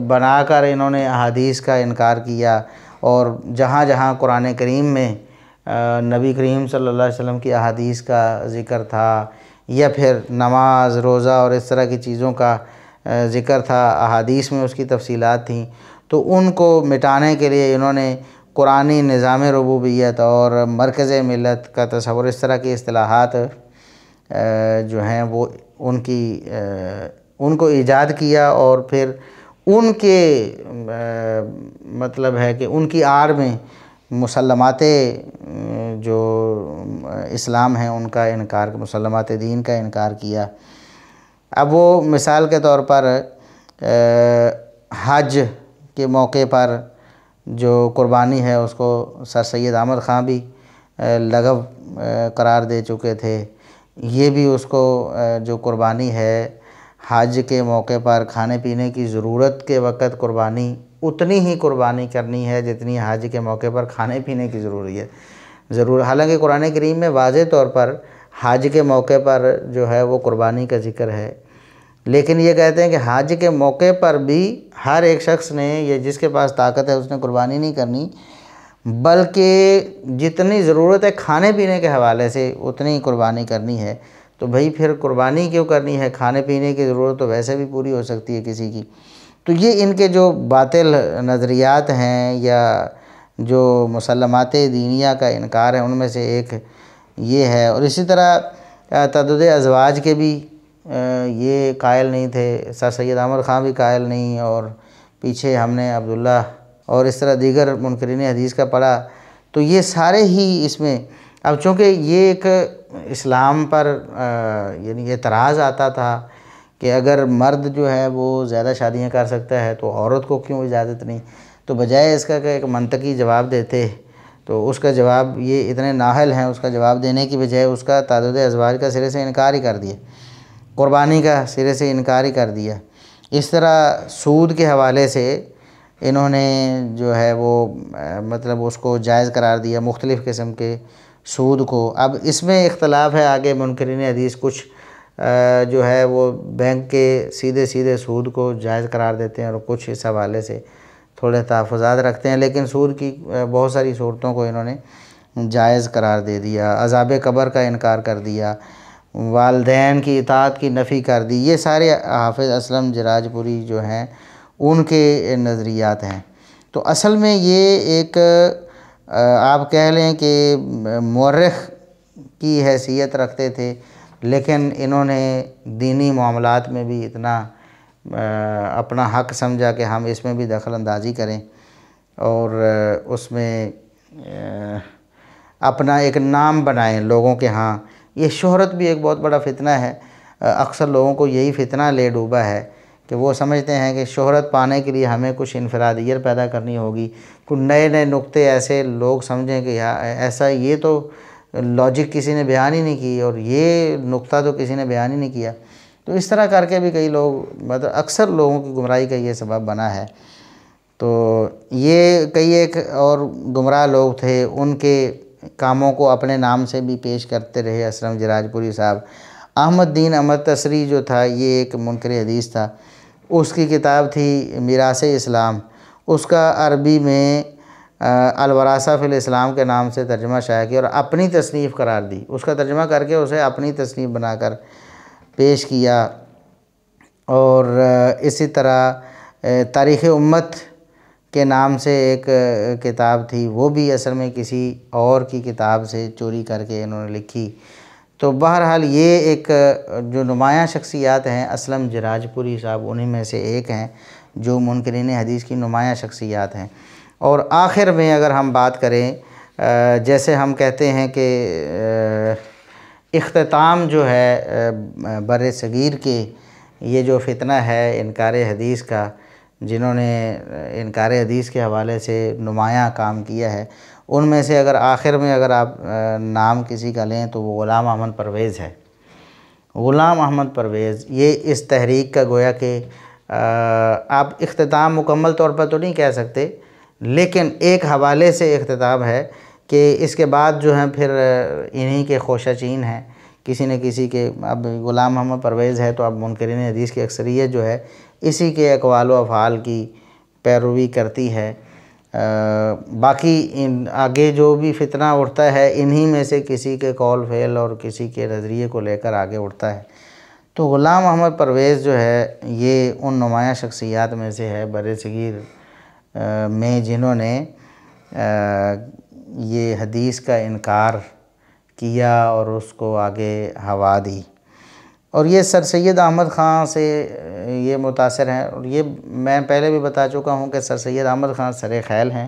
بنا کر انہوں نے احادیث کا انکار کیا، اور جہاں جہاں قرآن کریم میں نبی کریم صلی اللہ علیہ وسلم کی احادیث کا ذکر تھا یا پھر نماز، روزہ اور اس طرح کی چیزوں کا ذکر تھا، احادیث میں اس کی تفصیلات تھیں، تو ان کو مٹانے کے لیے انہوں نے قرآنی نظام ربوبیت اور مرکز ملت کا تصور، اس طرح کی اصطلاحات جو ہیں وہ ان کی ان کو ایجاد کیا اور پھر ان کے مطلب ہے کہ ان کی آڑ میں مسلمات جو اسلام ہیں ان کا انکار، مسلمات دین کا انکار کیا۔ اب وہ مثال کے طور پر حج کے موقع پر جو قربانی ہے اس کو سر سید احمد خان بھی لغو قرار دے چکے تھے۔ یہ بھی اس کو جو قربانی ہے حج کے موقع پر کھانے پینے کی ضرورت کے وقت قربانی اتنی ہی قربانی کرنی ہے جتنی حج کے موقع پر کھانے پینے کی ضرور۔ حالانکہ قرآن کریم میں واضح طور پر حج کے موقع پر جو ہے وہ قربانی کا ذکر ہے، لیکن یہ کہتے ہیں کہ حج کے موقع پر بھی ہر ایک شخص نے، یہ جس کے پاس طاقت ہے اس نے قربانی نہیں کرنی، بلکہ جتنی ضرورت ہے کھانے پینے کے حوالے سے اتنی قربانی کرنی ہے۔ تو بھئی پھر قربانی کیوں کرنی ہے؟ کھانے پینے کی ضرورت تو ویسے بھی پوری ہو سکتی ہے کسی کی۔ تو یہ ان کے جو باطل نظریات ہیں یا جو مسلمات دینیہ کا انکار ہے ان میں سے ایک یہ ہے۔ اور اسی طرح تعدد ازواج کے بھی یہ قائل نہیں تھے، سر سید احمد خان بھی قائل نہیں، اور پیچھے ہم نے عبداللہ اور اس طرح دیگر منکرین حدیث کا پڑھا، تو یہ سارے ہی اس میں اب چونکہ یہ ایک اسلام پر یعنی اعتراض آتا تھا کہ اگر مرد جو ہے وہ زیادہ شادیاں کر سکتا ہے تو عورت کو کیوں اجازت نہیں، تو بجائے اس کا کہ ایک منطقی جواب دیتے تو اس کا جواب یہ اتنے نااہل ہیں، اس کا جواب دینے کی بجائے اس کا تعدد ازواج کا سرے سے انکار ہی کر دیا، قربانی کا سرے سے انکار ہی کر دیا۔ اس طرح سود کے حوالے سے انہوں نے جو ہے وہ مطلب اس کو جائز قرار دیا، مختلف قسم کے سود کو۔ اب اس میں اختلاف ہے، آگے منکرین حدیث کچھ جو ہے وہ بینک کے سیدھے سود کو جائز قرار دیتے ہیں اور کچھ اس حوالے سے تھوڑے تحفظات رکھتے ہیں، لیکن سود کی بہت ساری صورتوں کو انہوں نے جائز قرار دے دیا۔ عذاب قبر کا انکار کر دیا، والدین کی اطاعت کی نفی کر دی۔ یہ سارے حافظ اسلم جراج پوری جو ہیں ان کے نظریات ہیں۔ تو اصل میں یہ ایک آپ کہہ لیں کہ مورخ کی حیثیت رکھتے تھے، لیکن انہوں نے دینی معاملات میں بھی اتنا اپنا حق سمجھا کہ ہم اس میں بھی دخل اندازی کریں اور اس میں اپنا ایک نام بنائیں لوگوں کے ہاں۔ یہ شہرت بھی ایک بہت بڑا فتنہ ہے، اکثر لوگوں کو یہی فتنہ لے ڈوبا ہے کہ وہ سمجھتے ہیں کہ شہرت پانے کے لیے ہمیں کچھ انفرادیت پیدا کرنی ہوگی، کچھ نئے نقطے ایسے لوگ سمجھیں کہ ایسا، یہ تو لاجک کسی نے بیان ہی نہیں کی اور یہ نقطہ تو کسی نے بیان ہی نہیں کیا۔ تو اس طرح کر کے بھی کئی لوگ مطلب اکثر لوگوں کی گمراہی کا یہ سبب بنا ہے۔ تو یہ کئی ایک اور گمراہ لوگ تھے، ان کے کاموں کو اپنے نام سے بھی پیش کرتے رہے اسلم جراج پوری صاحب۔ احمد دین احمد تسری جو تھا یہ ایک منکر حدیث تھا، اس کی کتاب تھی میراث اسلام، اس کا عربی میں الوراثہ فی الاسلام کے نام سے ترجمہ شائع کیا اور اپنی تصنیف قرار دی، اس کا ترجمہ کر کے اسے اپنی تصنیف بنا کر پیش کیا۔ اور اسی طرح تاریخ امت کے نام سے ایک کتاب تھی، وہ بھی اصل میں کسی اور کی کتاب سے چوری کر کے انہوں نے لکھی۔ تو بہرحال یہ ایک جو نمایاں شخصیات ہیں، اسلم جراج پوری صاحب انہی میں سے ایک ہیں جو منکرین حدیث کی نمایاں شخصیات ہیں۔ اور آخر میں اگر ہم بات کریں، جیسے ہم کہتے ہیں کہ اختتام جو ہے بر صغیر کے یہ جو فتنہ ہے انکار حدیث کا، جنہوں نے انکار حدیث کے حوالے سے نمایاں کام کیا ہے، ان میں سے اگر آخر میں اگر آپ نام کسی کا لیں تو وہ غلام احمد پرویز ہے۔ غلام احمد پرویز یہ اس تحریک کا گویا کہ آپ اختتام مکمل طور پر تو نہیں کہہ سکتے، لیکن ایک حوالے سے اختتام ہے کہ اس کے بعد جو ہیں پھر انہی کے خوشہ چین ہیں، کسی نہ کسی کے۔ اب غلام محمد پرویز ہے تو اب منکرین حدیث کی اکثریت جو ہے اسی کے اقوال و افعال کی پیروی کرتی ہے۔ باقی آگے جو بھی فتنہ اٹھتا ہے انہی میں سے کسی کے قول فعل اور کسی کے نظریے کو لے کر آگے اٹھتا ہے۔ تو غلام احمد پرویز جو ہے یہ ان نمایاں شخصیات میں سے ہے بر صغیر میں جنہوں نے یہ حدیث کا انکار کیا اور اس کو آگے ہوا دی۔ اور یہ سر سید احمد خان سے یہ متاثر ہیں، اور یہ میں پہلے بھی بتا چکا ہوں کہ سر سید احمد خان سر خیل ہیں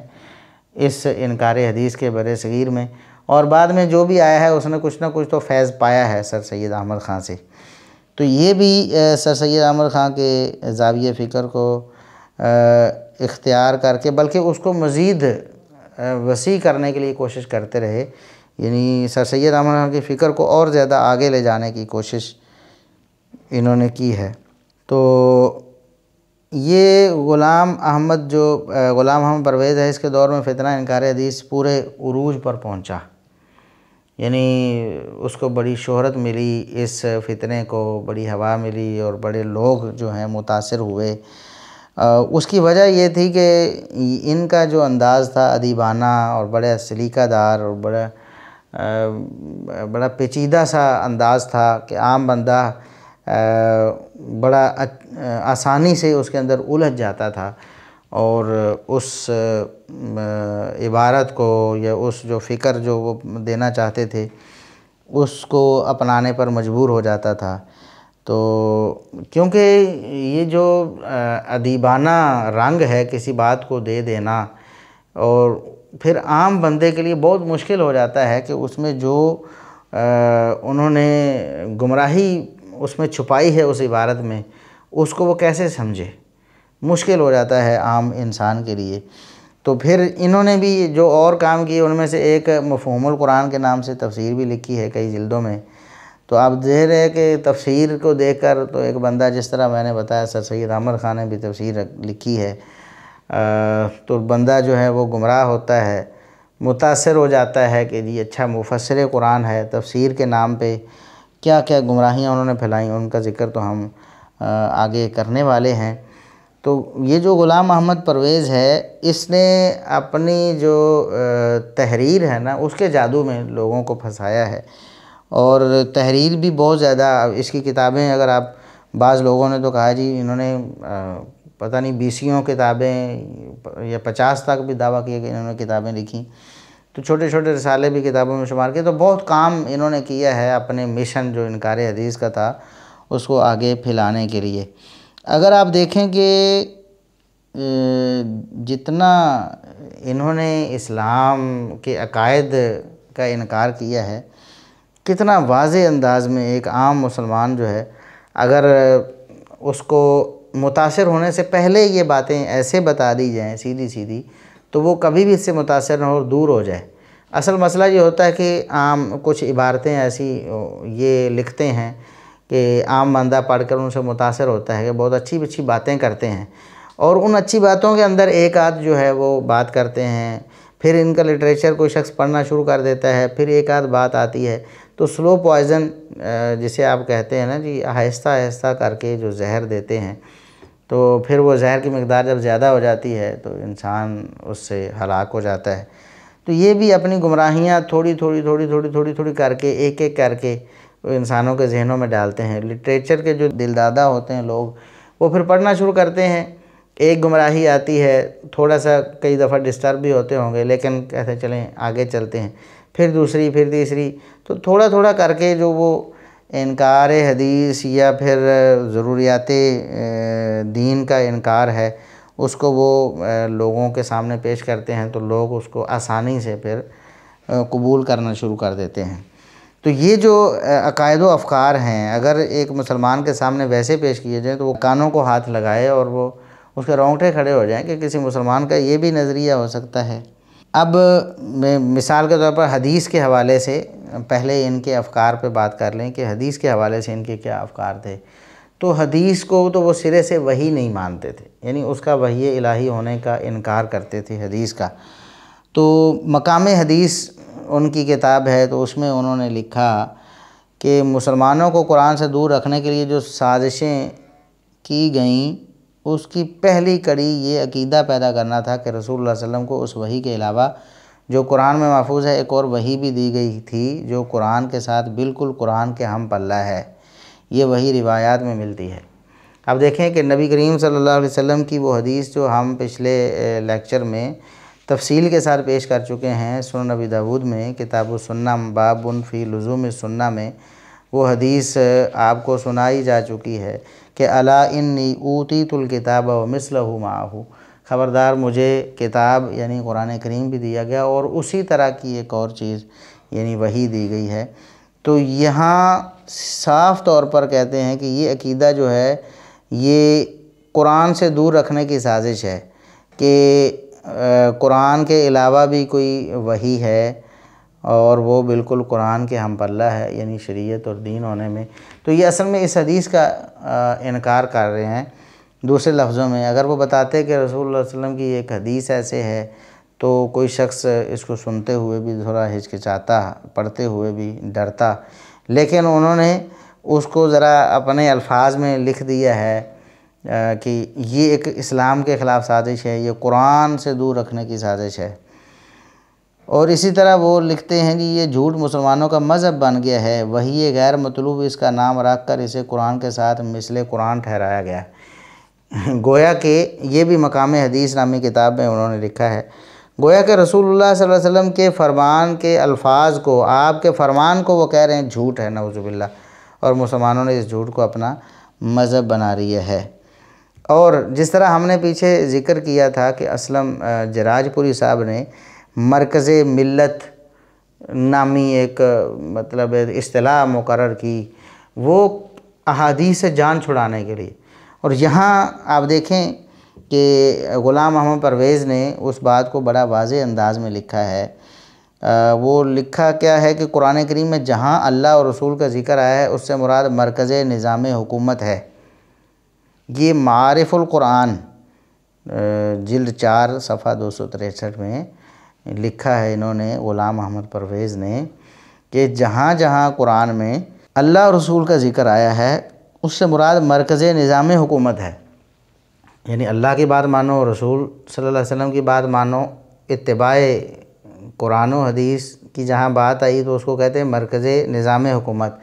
اس انکار حدیث کے بر صغیر میں، اور بعد میں جو بھی آیا ہے اس نے کچھ نہ کچھ تو فیض پایا ہے سر سید احمد خان سے۔ تو یہ بھی سر سید احمد خان کے زاویہ فکر کو اختیار کر کے بلکہ اس کو مزید وسیع کرنے کے لیے کوشش کرتے رہے، یعنی سر سید احمد خان کی فکر کو اور زیادہ آگے لے جانے کی کوشش انہوں نے کی ہے۔ تو یہ غلام احمد پرویز ہے، اس کے دور میں فتنہ انکار حدیث پورے عروج پر پہنچا، یعنی اس کو بڑی شہرت ملی، اس فتنے کو بڑی ہوا ملی اور بڑے لوگ جو ہیں متاثر ہوئے۔ اس کی وجہ یہ تھی کہ ان کا جو انداز تھا ادیبانہ اور بڑے سلیقہ دار اور بڑا پیچیدہ سا انداز تھا کہ عام بندہ بڑا آسانی سے اس کے اندر الجھ جاتا تھا، اور اس عبارت کو یا اس جو فکر جو وہ دینا چاہتے تھے اس کو اپنانے پر مجبور ہو جاتا تھا۔ تو کیونکہ یہ جو ادیبانہ رنگ ہے کسی بات کو دے دینا، اور پھر عام بندے کے لیے بہت مشکل ہو جاتا ہے کہ اس میں جو انہوں نے گمراہی اس میں چھپائی ہے اس عبارت میں، اس کو وہ کیسے سمجھے، مشکل ہو جاتا ہے عام انسان کے لیے۔ تو پھر انہوں نے بھی جو اور کام کیے ان میں سے ایک مفہوم القرآن کے نام سے تفسیر بھی لکھی ہے کئی جلدوں میں۔ تو آپ ظاہر ہے کہ تفسیر کو دیکھ کر تو ایک بندہ، جس طرح میں نے بتایا سر سید احمد خان نے بھی تفسیر لکھی ہے، تو بندہ جو ہے وہ گمراہ ہوتا ہے، متاثر ہو جاتا ہے کہ جی اچھا مفسر قرآن ہے، تفسیر کے نام پہ کیا کیا گمراہیاں انہوں نے پھیلائیں، ان کا ذکر تو ہم آگے کرنے والے ہیں۔ تو یہ جو غلام احمد پرویز ہے، اس نے اپنی جو تحریر ہے نا اس کے جادو میں لوگوں کو پھنسایا ہے، اور تحریر بھی بہت زیادہ اس کی کتابیں، اگر آپ بعض لوگوں نے تو کہا جی انہوں نے پتہ نہیں 20 کتابیں یا 50 تک بھی دعویٰ کیا کہ انہوں نے کتابیں لکھی، تو چھوٹے چھوٹے رسالے بھی کتابوں میں شمار کیے۔ تو بہت کام انہوں نے کیا ہے اپنے مشن جو انکار حدیث کا تھا اس کو آگے پھیلانے کے لیے۔ اگر آپ دیکھیں کہ جتنا انہوں نے اسلام کے عقائد کا انکار کیا ہے، کتنا واضح انداز میں ایک عام مسلمان جو ہے اگر اس کو متاثر ہونے سے پہلے یہ باتیں ایسے بتا دی جائیں سیدھی سیدھی، تو وہ کبھی بھی اس سے متاثر نہ ہو اور دور ہو جائے۔ اصل مسئلہ یہ ہوتا ہے کہ عام کچھ عبارتیں ایسی یہ لکھتے ہیں کہ عام بندہ پڑھ کر ان سے متاثر ہوتا ہے کہ بہت اچھی اچھی باتیں کرتے ہیں، اور ان اچھی باتوں کے اندر ایک آدھ جو ہے وہ بات کرتے ہیں، پھر ان کا لٹریچر کوئی شخص پڑھنا شروع کر دیتا ہے، پھر ایک آدھ بات آتی ہے، تو سلو پوائزن جسے آپ کہتے ہیں نا جی، آہستہ آہستہ کر کے جو زہر دیتے ہیں، تو پھر وہ زہر کی مقدار جب زیادہ ہو جاتی ہے تو انسان اس سے ہلاک ہو جاتا ہے۔ تو یہ بھی اپنی گمراہیاں تھوڑی تھوڑی کر کے ایک ایک کر کے انسانوں کے ذہنوں میں ڈالتے ہیں۔ لٹریچر کے جو دلدادہ ہوتے ہیں لوگ، وہ پھر پڑھنا شروع کرتے ہیں، ایک گمراہی آتی ہے، تھوڑا سا کئی دفعہ ڈسٹرب بھی ہوتے ہوں گے، لیکن کہتے ہیں چلیں آگے چلتے ہیں، پھر دوسری، پھر تیسری، تو تھوڑا تھوڑا کر کے جو وہ انکار حدیث یا پھر ضروریات دین کا انکار ہے اس کو وہ لوگوں کے سامنے پیش کرتے ہیں، تو لوگ اس کو آسانی سے پھر قبول کرنا شروع کر دیتے ہیں۔ تو یہ جو عقائد و افکار ہیں، اگر ایک مسلمان کے سامنے ویسے پیش کیے جائیں تو وہ کانوں کو ہاتھ لگائے اور وہ اس کے رونگٹے کھڑے ہو جائیں کہ کسی مسلمان کا یہ بھی نظریہ ہو سکتا ہے۔ اب مثال کے طور پر حدیث کے حوالے سے پہلے ان کے افکار پہ بات کر لیں کہ حدیث کے حوالے سے ان کے کیا افکار تھے۔ تو حدیث کو تو وہ سرے سے وحی نہیں مانتے تھے، یعنی اس کا وحی الہی ہونے کا انکار کرتے تھے حدیث کا۔ تو مقام حدیث ان کی کتاب ہے، تو اس میں انہوں نے لکھا کہ مسلمانوں کو قرآن سے دور رکھنے کے لیے جو سازشیں کی گئیں، اس کی پہلی کڑی یہ عقیدہ پیدا کرنا تھا کہ رسول اللہ صلی اللہ علیہ وسلم کو اس وحی کے علاوہ جو قرآن میں محفوظ ہے ایک اور وحی بھی دی گئی تھی جو قرآن کے ساتھ بالکل قرآن کے ہم پلہ ہے۔ یہ وحی روایات میں ملتی ہے۔ اب دیکھیں کہ نبی کریم صلی اللہ علیہ وسلم کی وہ حدیث جو ہم پچھلے لیکچر میں تفصیل کے ساتھ پیش کر چکے ہیں، سنن نبی داود میں کتاب السنہ باب فی لزوم السنہ میں وہ حدیث آپ کو سنائی جا چکی ہے کہ الا انی اوتیت الکتاب ومثلہ معہ، خبردار مجھے کتاب یعنی قرآن کریم بھی دیا گیا اور اسی طرح کی ایک اور چیز یعنی وحی دی گئی ہے۔ تو یہاں صاف طور پر کہتے ہیں کہ یہ عقیدہ جو ہے یہ قرآن سے دور رکھنے کی سازش ہے کہ قرآن کے علاوہ بھی کوئی وحی ہے اور وہ بالکل قرآن کے ہم پلہ ہے یعنی شریعت اور دین ہونے میں۔ تو یہ اصل میں اس حدیث کا انکار کر رہے ہیں۔ دوسرے لفظوں میں اگر وہ بتاتے کہ رسول اللہ صلی اللہ علیہ وسلم کی ایک حدیث ایسے ہے تو کوئی شخص اس کو سنتے ہوئے بھی تھوڑا ہچکچاتا، پڑھتے ہوئے بھی ڈرتا، لیکن انہوں نے اس کو ذرا اپنے الفاظ میں لکھ دیا ہے کہ یہ ایک اسلام کے خلاف سازش ہے، یہ قرآن سے دور رکھنے کی سازش ہے۔ اور اسی طرح وہ لکھتے ہیں کہ یہ جھوٹ مسلمانوں کا مذہب بن گیا ہے، وحی غیر مطلوب اس کا نام رکھ کر اسے قرآن کے ساتھ مثل قرآن ٹھہرایا گیا ہے۔ گویا کہ یہ بھی مقام حدیث نامی کتاب میں انہوں نے لکھا ہے، گویا کہ رسول اللہ صلی اللہ علیہ وسلم کے فرمان کے الفاظ کو، آپ کے فرمان کو وہ کہہ رہے ہیں جھوٹ ہے، نعوذ باللہ، اور مسلمانوں نے اس جھوٹ کو اپنا مذہب بنا لیا ہے۔ اور جس طرح ہم نے پیچھے ذکر کیا تھا کہ اسلم جراج پوری صاحب نے مرکز ملت نامی ایک مطلب اصطلاح مقرر کی، وہ احادیث سے جان چھڑانے کے لیے، اور یہاں آپ دیکھیں کہ غلام محمد پرویز نے اس بات کو بڑا واضح انداز میں لکھا ہے۔ وہ لکھا کیا ہے کہ قرآن کریم میں جہاں اللہ اور رسول کا ذکر آیا ہے اس سے مراد مرکز نظام حکومت ہے۔ یہ معارف القرآن جلد 4 صفحہ 263 میں لکھا ہے انہوں نے، غلام محمد پرویز نے، کہ جہاں جہاں قرآن میں اللہ اور رسول کا ذکر آیا ہے اس سے مراد مرکز نظام حکومت ہے، یعنی اللہ کی بات مانو، رسول صلی اللہ علیہ وسلم کی بات مانو، اتباع قرآن و حدیث کی جہاں بات آئی تو اس کو کہتے ہیں مرکز نظام حکومت،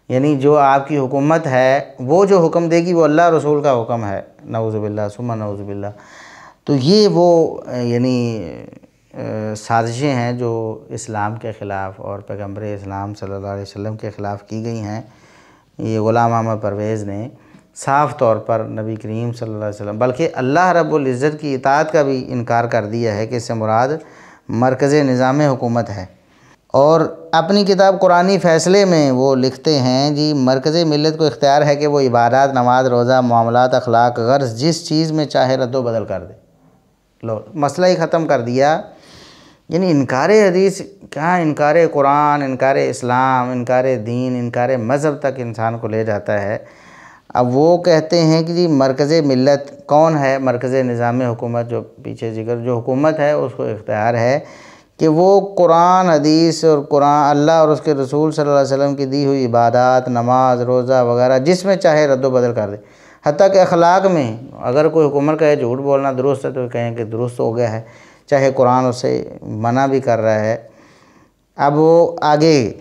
یعنی جو آپ کی حکومت ہے وہ جو حکم دے گی وہ اللہ رسول کا حکم ہے، نعوذ باللہ ثم نعوذ باللہ۔ تو یہ وہ یعنی سازشیں ہیں جو اسلام کے خلاف اور پیغمبر اسلام صلی اللہ علیہ وسلم کے خلاف کی گئی ہیں۔ یہ غلام محمد پرویز نے صاف طور پر نبی کریم صلی اللہ علیہ وسلم بلکہ اللہ رب العزت کی اطاعت کا بھی انکار کر دیا ہے کہ اس سے مراد مرکز نظام حکومت ہے۔ اور اپنی کتاب قرآنی فیصلے میں وہ لکھتے ہیں جی مرکز ملت کو اختیار ہے کہ وہ عبادات، نماز، روزہ، معاملات، اخلاق، غرض جس چیز میں چاہے رد و بدل کر دے۔ لو مسئلہ ہی ختم کر دیا، یعنی انکار حدیث کہاں، انکار قرآن، انکار اسلام، انکار دین، انکار مذہب تک انسان کو لے جاتا ہے۔ اب وہ کہتے ہیں کہ جی مرکز ملت کون ہے؟ مرکز نظام حکومت، جو پیچھے ذکر جو حکومت ہے اس کو اختیار ہے کہ وہ قرآن حدیث اور قرآن اللہ اور اس کے رسول صلی اللہ علیہ وسلم کی دی ہوئی عبادات، نماز، روزہ وغیرہ جس میں چاہے رد و بدل کر دے۔ حتیٰ کہ اخلاق میں اگر کوئی حکومت کہے جھوٹ بولنا درست ہے تو کہیں کہ درست ہو گیا ہے، چاہے قرآن اسے منع بھی کر رہا ہے۔ اب وہ آگے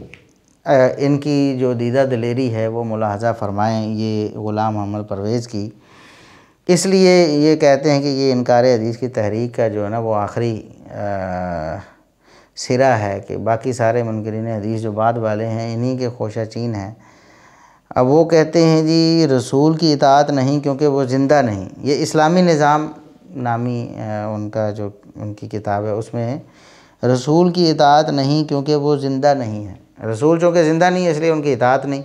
ان کی جو دیدہ دلیری ہے وہ ملاحظہ فرمائیں یہ غلام محمد پرویز کی، اس لیے یہ کہتے ہیں کہ یہ انکار حدیث کی تحریک کا جو ہے نا وہ آخری سرا ہے کہ باقی سارے منکرین حدیث جو بعد والے ہیں انہی کے خوشہ چین ہیں۔ اب وہ کہتے ہیں جی رسول کی اطاعت نہیں کیونکہ وہ زندہ نہیں۔ یہ اسلامی نظام نامی ان کا جو ان کی کتاب ہے اس میں رسول کی اطاعت نہیں کیونکہ وہ زندہ نہیں ہے۔ رسول چونکہ زندہ نہیں ہے اس لیے ان کی اطاعت نہیں۔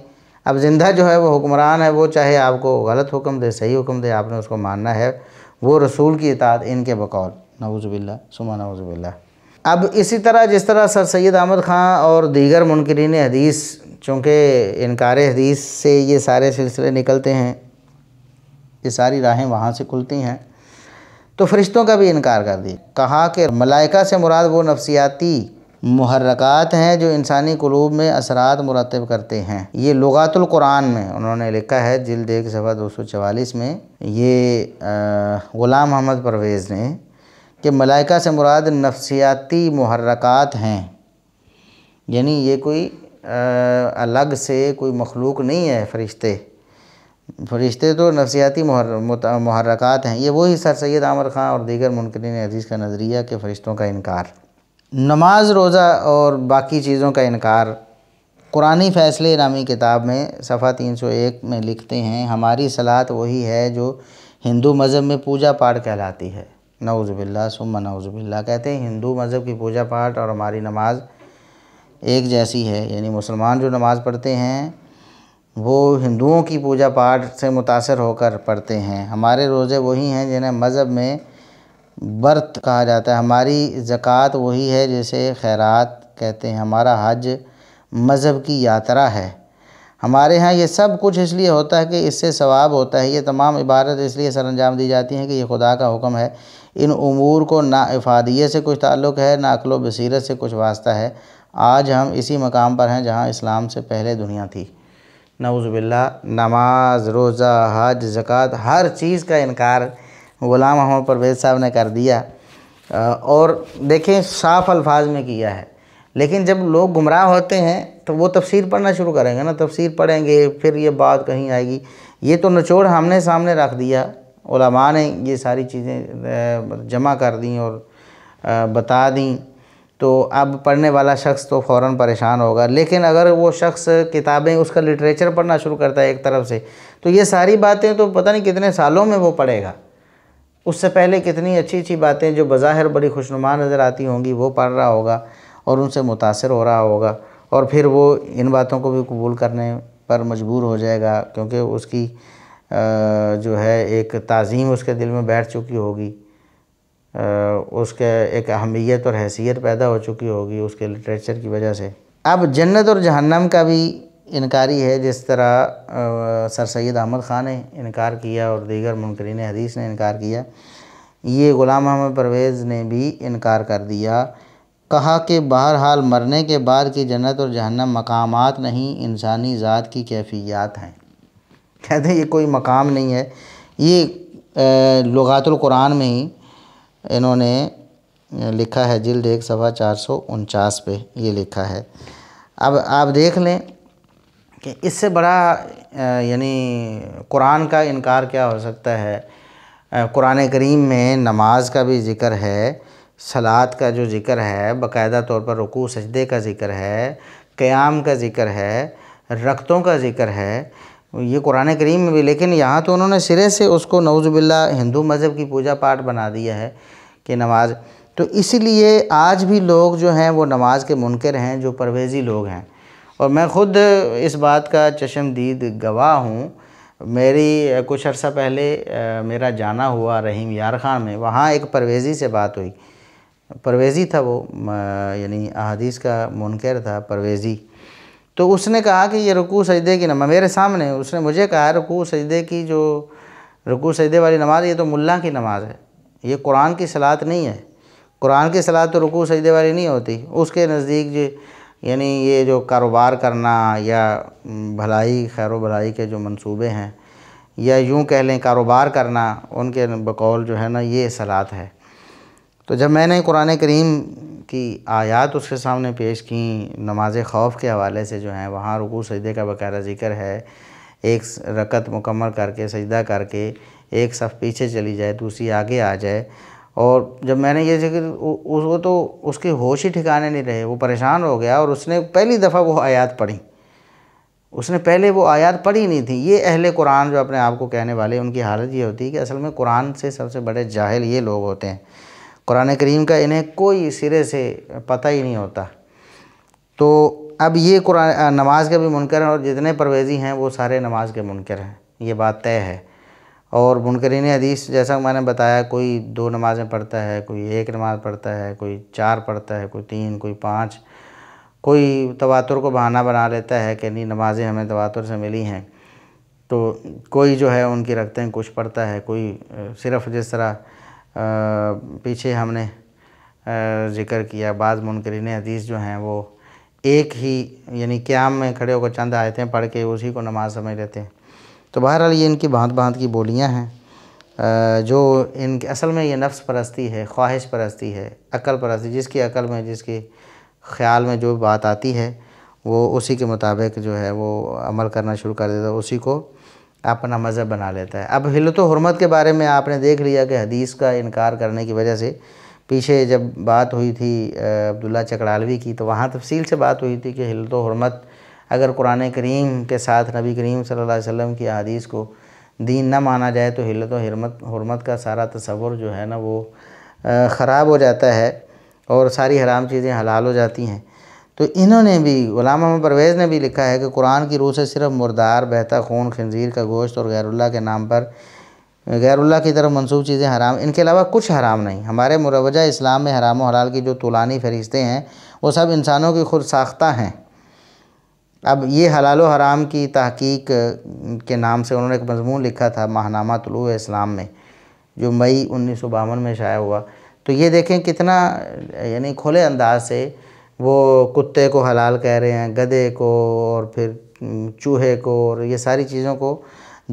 اب زندہ جو ہے وہ حکمران ہے، وہ چاہے آپ کو غلط حکم دے، صحیح حکم دے، آپ نے اس کو ماننا ہے، وہ رسول کی اطاعت ان کے بقول، نعوذ باللہ ثم نعوذ باللہ۔ اب اسی طرح جس طرح سر سید احمد خان اور دیگر منکرین حدیث چونکہ انکار حدیث سے یہ سارے سلسلے نکلتے ہیں، یہ ساری راہیں وہاں سے کھلتی ہیں، تو فرشتوں کا بھی انکار کر دیا۔ کہا کہ ملائکہ سے مراد وہ نفسیاتی محرکات ہیں جو انسانی قلوب میں اثرات مرتب کرتے ہیں۔ یہ لغات القرآن میں انہوں نے لکھا ہے جلد 1 صفحہ 244 میں، یہ غلام محمد پرویز نے، کہ ملائکہ سے مراد نفسیاتی محرکات ہیں، یعنی یہ کوئی الگ سے کوئی مخلوق نہیں ہے فرشتے تو نفسیاتی محرکات ہیں۔ یہ وہی سر سید احمد خان اور دیگر منکرین حدیث کا نظریہ کہ فرشتوں کا انکار، نماز، روزہ اور باقی چیزوں کا انکار قرآنی فیصلے نامی کتاب میں صفحہ 301 میں لکھتے ہیں، ہماری صلاۃ وہی ہے جو ہندو مذہب میں پوجا پاٹ کہلاتی ہے۔ نعوذ باللہ ثم نعوذ باللہ۔ کہتے ہیں ہندو مذہب کی پوجا پاٹ اور ہماری نماز ایک جیسی ہے، یعنی مسلمان جو نماز پڑھتے ہیں وہ ہندوؤں کی پوجا پاٹ سے متاثر ہو کر پڑھتے ہیں۔ ہمارے روزے وہی ہیں جنہیں مذہب میں برت کہا جاتا ہے، ہماری زکوٰۃ وہی ہے جسے خیرات کہتے ہیں، ہمارا حج مذہب کی یاترا ہے۔ ہمارے ہاں یہ سب کچھ اس لیے ہوتا ہے کہ اس سے ثواب ہوتا ہے، یہ تمام عبادت اس لیے سر انجام دی جاتی ہیں کہ یہ خدا کا حکم ہے۔ ان امور کو نہ افادیت سے کچھ تعلق ہے نہ عقل و بصیرت سے کچھ واسطہ ہے۔ آج ہم اسی مقام پر ہیں جہاں اسلام سے پہلے دنیا تھی۔ نعوذ باللہ۔ نماز، روزہ، حج، زکوٰۃ، ہر چیز کا انکار غلام محمد پرویز صاحب نے کر دیا، اور دیکھیں صاف الفاظ میں کیا ہے۔ لیکن جب لوگ گمراہ ہوتے ہیں تو وہ تفسیر پڑھنا شروع کریں گے نا، تفسیر پڑھیں گے پھر یہ بات کہیں آئے گی۔ یہ تو نچوڑ ہم نے سامنے رکھ دیا، علماء نے یہ ساری چیزیں جمع کر دیں اور بتا دیں، تو اب پڑھنے والا شخص تو فوراً پریشان ہوگا۔ لیکن اگر وہ شخص کتابیں، اس کا لٹریچر پڑھنا شروع کرتا ہے ایک طرف سے، تو یہ ساری باتیں تو پتہ نہیں کتنے سالوں میں وہ پڑھے گا۔ اس سے پہلے کتنی اچھی اچھی باتیں جو بظاہر بڑی خوشنما نظر آتی ہوں گی وہ پڑھ رہا ہوگا اور ان سے متاثر ہو رہا ہوگا، اور پھر وہ ان باتوں کو بھی قبول کرنے پر مجبور ہو جائے گا، کیونکہ اس کی جو ہے ایک تعظیم اس کے دل میں بیٹھ چکی ہوگی، اس کے ایک اہمیت اور حیثیت پیدا ہو چکی ہوگی اس کے لٹریچر کی وجہ سے۔ اب جنت اور جہنم کا بھی انکاری ہے، جس طرح سر سید احمد خان نے انکار کیا اور دیگر منکرین حدیث نے انکار کیا، یہ غلام محمد پرویز نے بھی انکار کر دیا۔ کہا کہ بہرحال مرنے کے بعد کی جنت اور جہنم مقامات نہیں، انسانی ذات کی کیفیات ہیں۔ کہتے ہیں یہ کوئی مقام نہیں ہے، یہ لغات القرآن میں ہی انہوں نے لکھا ہے، جلد 1 صفحہ 449 پہ یہ لکھا ہے۔ اب آپ دیکھ لیں کہ اس سے بڑا یعنی قرآن کا انکار کیا ہو سکتا ہے۔ قرآن کریم میں نماز کا بھی ذکر ہے، صلاۃ کا جو ذکر ہے، باقاعدہ طور پر رکوع سجدے کا ذکر ہے، قیام کا ذکر ہے، رکعتوں کا ذکر ہے، یہ قرآن کریم میں بھی۔ لیکن یہاں تو انہوں نے سرے سے اس کو نعوذ باللہ ہندو مذہب کی پوجا پاٹ بنا دیا ہے کہ نماز۔ تو اسی لیے آج بھی لوگ جو ہیں وہ نماز کے منکر ہیں، جو پرویزی لوگ ہیں، اور میں خود اس بات کا چشمدید گواہ ہوں۔ میری کچھ عرصہ پہلے میرا جانا ہوا رحیم یار خان میں، وہاں ایک پرویزی سے بات ہوئی۔ پرویزی تھا وہ، یعنی احادیث کا منکر تھا، پرویزی۔ تو اس نے کہا کہ یہ رکوع سجدے کی نماز، میرے سامنے اس نے مجھے کہا رکوع سجدے کی، جو رکوع سجدے والی نماز یہ تو ملا کی نماز ہے، یہ قرآن کی صلاۃ نہیں ہے۔ قرآن کی صلاۃ تو رکوع سجدے والی نہیں ہوتی۔ اس کے نزدیک جو یعنی یہ جو کاروبار کرنا یا بھلائی، خیر و بھلائی کے جو منصوبے ہیں، یا یوں کہہ لیں کاروبار کرنا، ان کے بقول جو ہے نا یہ صلاۃ ہے۔ تو جب میں نے قرآن کریم کی آیات اس کے سامنے پیش کیں نماز خوف کے حوالے سے جو ہیں، وہاں رکوع سجدے کا باقاعدہ ذکر ہے، ایک رکعت مکمل کر کے سجدہ کر کے ایک صف پیچھے چلی جائے، دوسری آگے آ جائے، اور جب میں نے یہ ذکر، وہ تو اس کے ہوش ہی ٹھکانے نہیں رہے، وہ پریشان ہو گیا، اور اس نے پہلی دفعہ وہ آیات پڑھی، اس نے پہلے وہ آیات پڑھی نہیں تھی۔ یہ اہل قرآن جو اپنے آپ کو کہنے والے، ان کی حالت یہ ہوتی ہے کہ اصل میں قرآن سے سب سے بڑے جاہل یہ لوگ ہوتے ہیں، قرآن کریم کا انہیں کوئی سرے سے پتہ ہی نہیں ہوتا۔ تو اب یہ قرآن نماز کے بھی منکر ہیں، اور جتنے پرویزی ہیں وہ سارے نماز کے منکر ہیں، یہ بات طے ہے۔ اور منکرین حدیث جیسا میں نے بتایا، کوئی 2 نمازیں پڑھتا ہے، کوئی 1 نماز پڑھتا ہے، کوئی 4 پڑھتا ہے، کوئی 3، کوئی 5، کوئی تواتر کو بہانہ بنا لیتا ہے کہ نہیں نمازیں ہمیں تواتر سے ملی ہیں، تو کوئی جو ہے ان کی رکھتے ہیں کچھ پڑھتا ہے، کوئی صرف جس طرح پیچھے ہم نے ذکر کیا، بعض منکرین حدیث جو ہیں وہ ایک ہی یعنی قیام میں کھڑے ہو کر چند آیتیں پڑھ کے اسی کو نماز سمجھ لیتے ہیں۔ تو بہرحال یہ ان کی بھانت بھانت کی بولیاں ہیں، جو ان کے اصل میں یہ نفس پرستی ہے، خواہش پرستی ہے، عقل پرستی، جس کی عقل میں، جس کے خیال میں جو بات آتی ہے وہ اسی کے مطابق جو ہے وہ عمل کرنا شروع کر دیتا ہے، اسی کو اپنا مذہب بنا لیتا ہے۔ اب حلت و حرمت کے بارے میں آپ نے دیکھ لیا کہ حدیث کا انکار کرنے کی وجہ سے پیچھے جب بات ہوئی تھی عبداللہ چکڑالوی کی، تو وہاں تفصیل سے بات ہوئی تھی کہ حلت و حرمت اگر قرآن کریم کے ساتھ نبی کریم صلی اللہ علیہ وسلم کی احادیث کو دین نہ مانا جائے تو حلت و حرمت کا سارا تصور جو ہے نا وہ خراب ہو جاتا ہے اور ساری حرام چیزیں حلال ہو جاتی ہیں۔ تو انہوں نے بھی، غلام محمد پرویز نے بھی لکھا ہے کہ قرآن کی روح سے صرف مردار، بہتا خون، خنزیر کا گوشت اور غیر اللہ کے نام پر غیر اللہ کی طرف منسوب چیزیں حرام، ان کے علاوہ کچھ حرام نہیں۔ ہمارے مروجہ اسلام میں حرام و حلال کی جو طولانی فہرستیں ہیں وہ سب انسانوں کی خود ساختہ ہیں۔ اب یہ حلال و حرام کی تحقیق کے نام سے انہوں نے ایک مضمون لکھا تھا ماہنامہ طلوع اسلام میں، جو مئی 1952 میں شائع ہوا۔ تو یہ دیکھیں کتنا یعنی کھلے انداز سے وہ کتے کو حلال کہہ رہے ہیں، گدھے کو، اور پھر چوہے کو، اور یہ ساری چیزوں کو،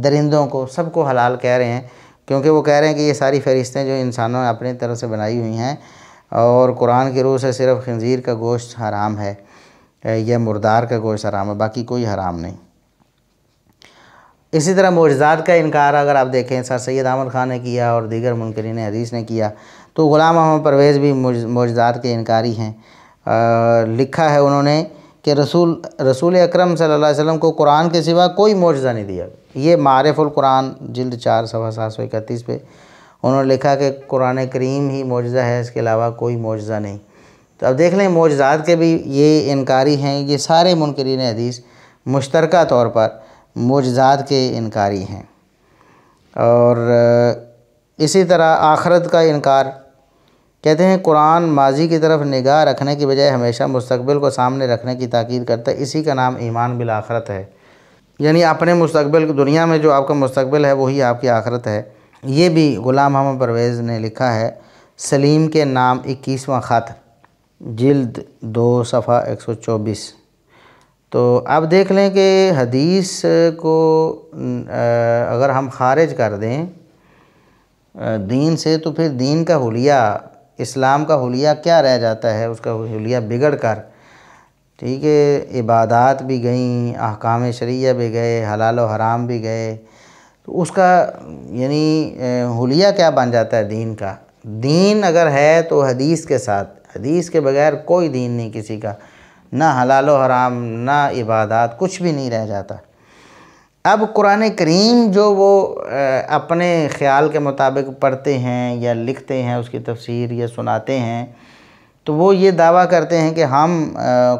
درندوں کو، سب کو حلال کہہ رہے ہیں، کیونکہ وہ کہہ رہے ہیں کہ یہ ساری فہرستیں جو انسانوں نے اپنی طرف سے بنائی ہوئی ہیں، اور قرآن کی روح سے صرف خنزیر کا گوشت حرام ہے یا مردار کا گوشت حرام ہے، باقی کوئی حرام نہیں۔ اسی طرح معجزات کا انکار اگر آپ دیکھیں سر سید احمد خان نے کیا اور دیگر منکرین حدیث نے کیا، تو غلام محمد پرویز بھی معجزات کے انکاری ہیں۔ لکھا ہے انہوں نے کہ رسول اکرم صلی اللہ علیہ وسلم کو قرآن کے سوا کوئی معجزہ نہیں دیا۔ یہ معارف القرآن جلد 4 صفحہ 731 پہ انہوں نے لکھا کہ قرآن کریم ہی معجزہ ہے، اس کے علاوہ کوئی معجزہ نہیں۔ تو اب دیکھ لیں معجزات کے بھی یہ انکاری ہیں، یہ سارے منکرین حدیث مشترکہ طور پر معجزات کے انکاری ہیں۔ اور اسی طرح آخرت کا انکار، کہتے ہیں قرآن ماضی کی طرف نگاہ رکھنے کی بجائے ہمیشہ مستقبل کو سامنے رکھنے کی تاکید کرتا ہے، اسی کا نام ایمان بالآخرت ہے۔ یعنی اپنے مستقبل، دنیا میں جو آپ کا مستقبل ہے وہی آپ کی آخرت ہے۔ یہ بھی غلام محمد پرویز نے لکھا ہے، سلیم کے نام 21واں خط، جلد 2 صفحہ 124۔ تو اب دیکھ لیں کہ حدیث کو اگر ہم خارج کر دیں دین سے تو پھر دین کا حلیہ، اسلام کا حلیہ کیا رہ جاتا ہے؟ اس کا حلیہ بگڑ کر، ٹھیک ہے، عبادات بھی گئیں، احکام شرعیہ بھی گئے، حلال و حرام بھی گئے، تو اس کا یعنی حلیہ کیا بن جاتا ہے دین کا؟ دین اگر ہے تو حدیث کے ساتھ، حدیث کے بغیر کوئی دین نہیں کسی کا، نہ حلال و حرام، نہ عبادات، کچھ بھی نہیں رہ جاتا۔ اب قرآن کریم جو وہ اپنے خیال کے مطابق پڑھتے ہیں یا لکھتے ہیں، اس کی تفسیر یا سناتے ہیں، تو وہ یہ دعویٰ کرتے ہیں کہ ہم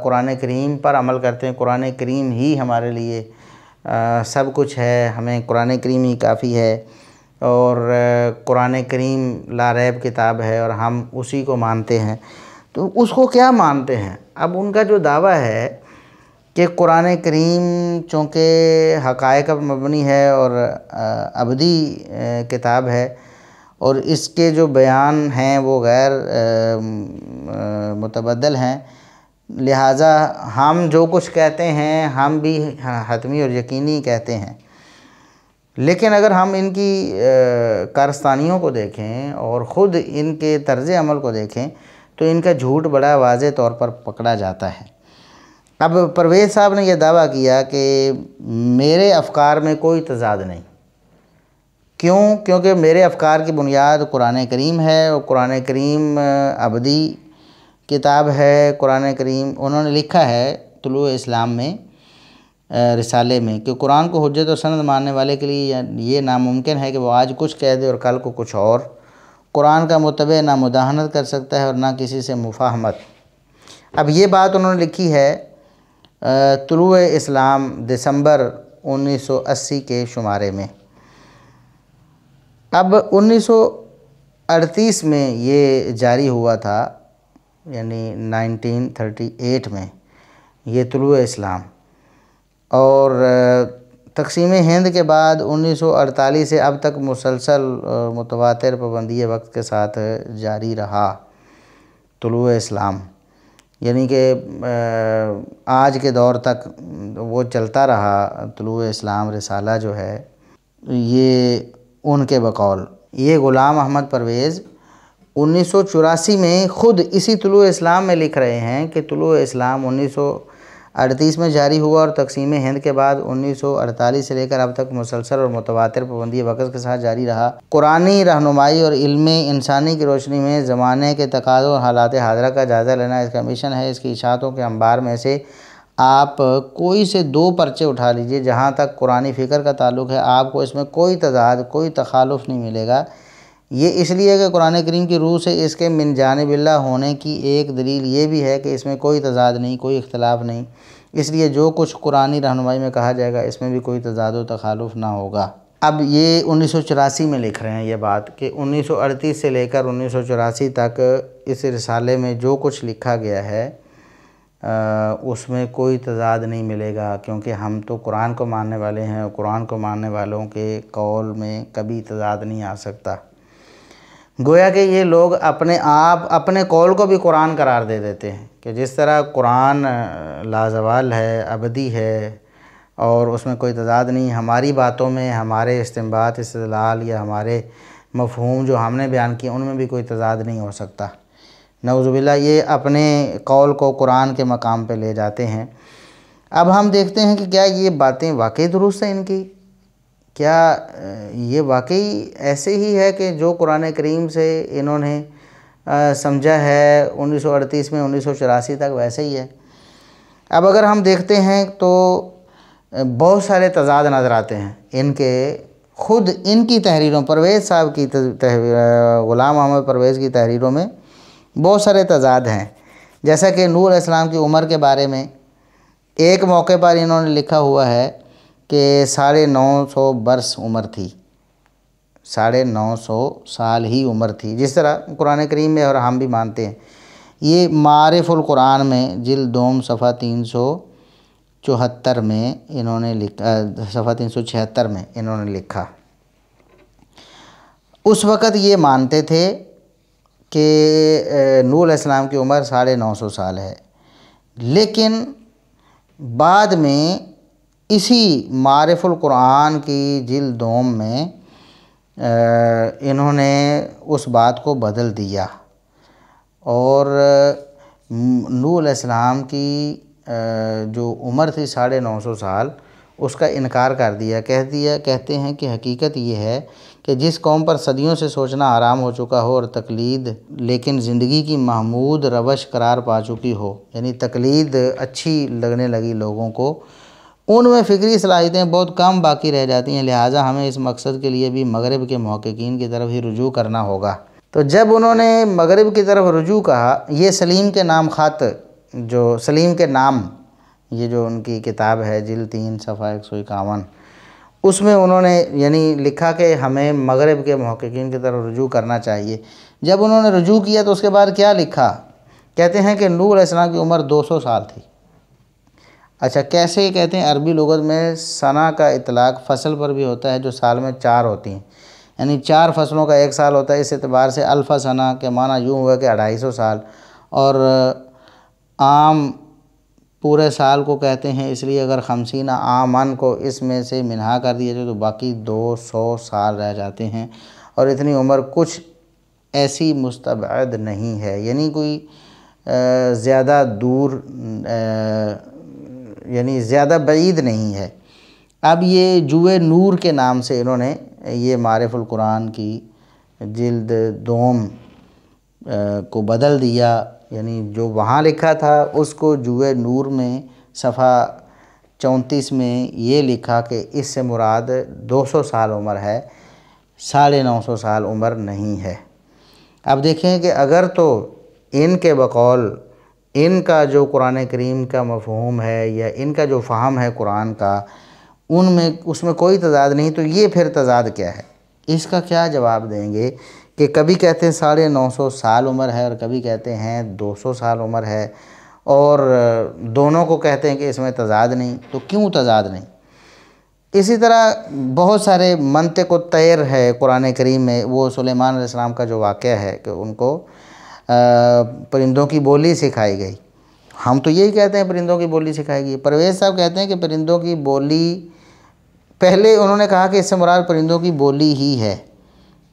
قرآن کریم پر عمل کرتے ہیں، قرآن کریم ہی ہمارے لیے سب کچھ ہے، ہمیں قرآن کریم ہی کافی ہے، اور قرآن کریم لا ریب کتاب ہے اور ہم اسی کو مانتے ہیں۔ تو اس کو کیا مانتے ہیں؟ اب ان کا جو دعویٰ ہے کہ قرآن کریم چونکہ حقائق پر مبنی ہے اور ابدی کتاب ہے، اور اس کے جو بیان ہیں وہ غیر متبدل ہیں، لہٰذا ہم جو کچھ کہتے ہیں ہم بھی حتمی اور یقینی کہتے ہیں۔ لیکن اگر ہم ان کی کارستانیوں کو دیکھیں اور خود ان کے طرز عمل کو دیکھیں تو ان کا جھوٹ بڑا واضح طور پر پکڑا جاتا ہے۔ اب پرویز صاحب نے یہ دعویٰ کیا کہ میرے افکار میں کوئی تضاد نہیں۔ کیوں؟ کیونکہ میرے افکار کی بنیاد قرآن کریم ہے، اور قرآن کریم ابدی کتاب ہے۔ قرآن کریم انہوں نے لکھا ہے طلوع اسلام میں، رسالے میں، کہ قرآن کو حجت و سند ماننے والے کے لیے یہ ناممکن ہے کہ وہ آج کچھ کہہ دے اور کل کو کچھ اور۔ قرآن کا متبع نہ مداہنت کر سکتا ہے اور نہ کسی سے مفاہمت۔ اب یہ بات انہوں نے لکھی ہے طلوع اسلام دسمبر 1980 کے شمارے میں۔ اب 1938 میں یہ جاری ہوا تھا، یعنی 1938 میں یہ طلوع اسلام، اور تقسیم ہند کے بعد 1948 سے اب تک مسلسل متواتر پابندی وقت کے ساتھ جاری رہا طلوع اسلام، یعنی کہ آج کے دور تک وہ چلتا رہا طلوع اسلام رسالہ جو ہے، یہ ان کے بقول۔ یہ غلام احمد پرویز 1984 میں خود اسی طلوع اسلام میں لکھ رہے ہیں کہ طلوع اسلام 1938 میں جاری ہوا اور تقسیم ہند کے بعد 1948 سے لے کر اب تک مسلسل اور متواتر پابندی وقت کے ساتھ جاری رہا۔ قرآنی رہنمائی اور علم انسانی کی روشنی میں زمانے کے تقاضوں اور حالات حاضرہ کا جائزہ لینا اس کا مشن ہے۔ اس کی اشاعتوں کے انبار میں سے آپ کوئی سے 2 پرچے اٹھا لیجئے، جہاں تک قرآنی فکر کا تعلق ہے آپ کو اس میں کوئی تضاد، کوئی تخالف نہیں ملے گا۔ یہ اس لیے کہ قرآن کریم کی روح سے اس کے من جانب اللہ ہونے کی ایک دلیل یہ بھی ہے کہ اس میں کوئی تضاد نہیں، کوئی اختلاف نہیں، اس لیے جو کچھ قرآنی رہنمائی میں کہا جائے گا اس میں بھی کوئی تضاد و تخالف نہ ہوگا۔ اب یہ 1984 میں لکھ رہے ہیں یہ بات کہ 1938 سے لے کر 1984 تک اس رسالے میں جو کچھ لکھا گیا ہے اس میں کوئی تضاد نہیں ملے گا، کیونکہ ہم تو قرآن کو ماننے والے ہیں، اور قرآن کو ماننے والوں کے قول میں کبھی تضاد نہیں آ سکتا۔ گویا کہ یہ لوگ اپنے آپ اپنے قول کو بھی قرآن قرار دے دیتے ہیں کہ جس طرح قرآن لازوال ہے، ابدی ہے، اور اس میں کوئی تضاد نہیں، ہماری باتوں میں ہمارے استنباط، استدلال یا ہمارے مفہوم جو ہم نے بیان کیے ان میں بھی کوئی تضاد نہیں ہو سکتا۔ نعوذ باللہ، یہ اپنے قول کو قرآن کے مقام پہ لے جاتے ہیں۔ اب ہم دیکھتے ہیں کہ کیا یہ باتیں واقعی درست ہیں ان کی؟ کیا یہ واقعی ایسے ہی ہے کہ جو قرآن کریم سے انہوں نے سمجھا ہے 1938 میں 1984 تک ویسے ہی ہے؟ اب اگر ہم دیکھتے ہیں تو بہت سارے تضاد نظر آتے ہیں ان کے، خود ان کی تحریروں، پرویز صاحب کی غلام محمد پرویز کی تحریروں میں بہت سارے تضاد ہیں۔ جیسا کہ نوح علیہ السلام کی عمر کے بارے میں ایک موقع پر انہوں نے لکھا ہوا ہے کہ 950 برس عمر تھی، 950 سال ہی عمر تھی، جس طرح قرآن کریم میں اور ہم بھی مانتے ہیں۔ یہ معارف القرآن میں جلد 2 صفحہ 374 میں انہوں نے لکھا، صفحہ 376 میں انہوں نے لکھا۔ اس وقت یہ مانتے تھے کہ نوح علیہ السلام کی عمر 950 سال ہے، لیکن بعد میں اسی معارف القرآن کی جلد 2 میں انہوں نے اس بات کو بدل دیا اور نوح علیہ السلام کی جو عمر تھی 950 سال اس کا انکار کر دیا، کہتے ہیں کہ حقیقت یہ ہے کہ جس قوم پر صدیوں سے سوچنا حرام ہو چکا ہو اور تقلید لیکن زندگی کی محمود روش قرار پا چکی ہو، یعنی تقلید اچھی لگنے لگی لوگوں کو، ان میں فکری صلاحیتیں بہت کم باقی رہ جاتی ہیں، لہٰذا ہمیں اس مقصد کے لیے بھی مغرب کے محققین کی طرف ہی رجوع کرنا ہوگا۔ تو جب انہوں نے مغرب کی طرف رجوع کہا، یہ سلیم کے نام خط، جو سلیم کے نام، یہ جو ان کی کتاب ہے جلد 3 صفحہ 151، اس میں انہوں نے یعنی لکھا کہ ہمیں مغرب کے محققین کی طرف رجوع کرنا چاہیے۔ جب انہوں نے رجوع کیا تو اس کے بعد کیا لکھا؟ کہتے ہیں کہ نوح علیہ السلام کی عمر 200 سال تھی۔ اچھا، کیسے کہتے ہیں؟ عربی لغت میں سنہ کا اطلاق فصل پر بھی ہوتا ہے جو سال میں 4 ہوتی ہیں، یعنی 4 فصلوں کا ایک سال ہوتا ہے، اس اعتبار سے الف سنہ کے معنی یوں ہوا کہ 250 سال، اور عام پورے سال کو کہتے ہیں، اس لیے اگر 50 عامن کو اس میں سے منہا کر دیا جائے تو باقی 200 سال رہ جاتے ہیں، اور اتنی عمر کچھ ایسی مستبعد نہیں ہے، یعنی کوئی زیادہ دور یعنی زیادہ بعید نہیں ہے۔ اب یہ جوئے نور کے نام سے انہوں نے یہ معارف القرآن کی جلد 2 کو بدل دیا، یعنی جو وہاں لکھا تھا اس کو جوئے نور میں صفحہ 34 میں یہ لکھا کہ اس سے مراد 200 سال عمر ہے، 950 سال عمر نہیں ہے۔ اب دیکھیں کہ اگر تو ان کے بقول ان کا جو قرآن کریم کا مفہوم ہے یا ان کا جو فہم ہے قرآن کا، اس میں کوئی تضاد نہیں، تو یہ پھر تضاد کیا ہے؟ اس کا کیا جواب دیں گے کہ کبھی کہتے ہیں 950 سال عمر ہے اور کبھی کہتے ہیں 200 سال عمر ہے، اور دونوں کو کہتے ہیں کہ اس میں تضاد نہیں، تو کیوں تضاد نہیں؟ اسی طرح بہت سارے منطق الطیر ہے قرآن کریم میں، وہ سلیمان علیہ السلام کا جو واقعہ ہے کہ ان کو پرندوں کی بولی سکھائی گئی۔ ہم تو یہی کہتے ہیں پرندوں کی بولی سکھائی گئی، پرویز صاحب کہتے ہیں کہ پرندوں کی بولی، پہلے انہوں نے کہا کہ اس سے مراد پرندوں کی بولی ہی ہے،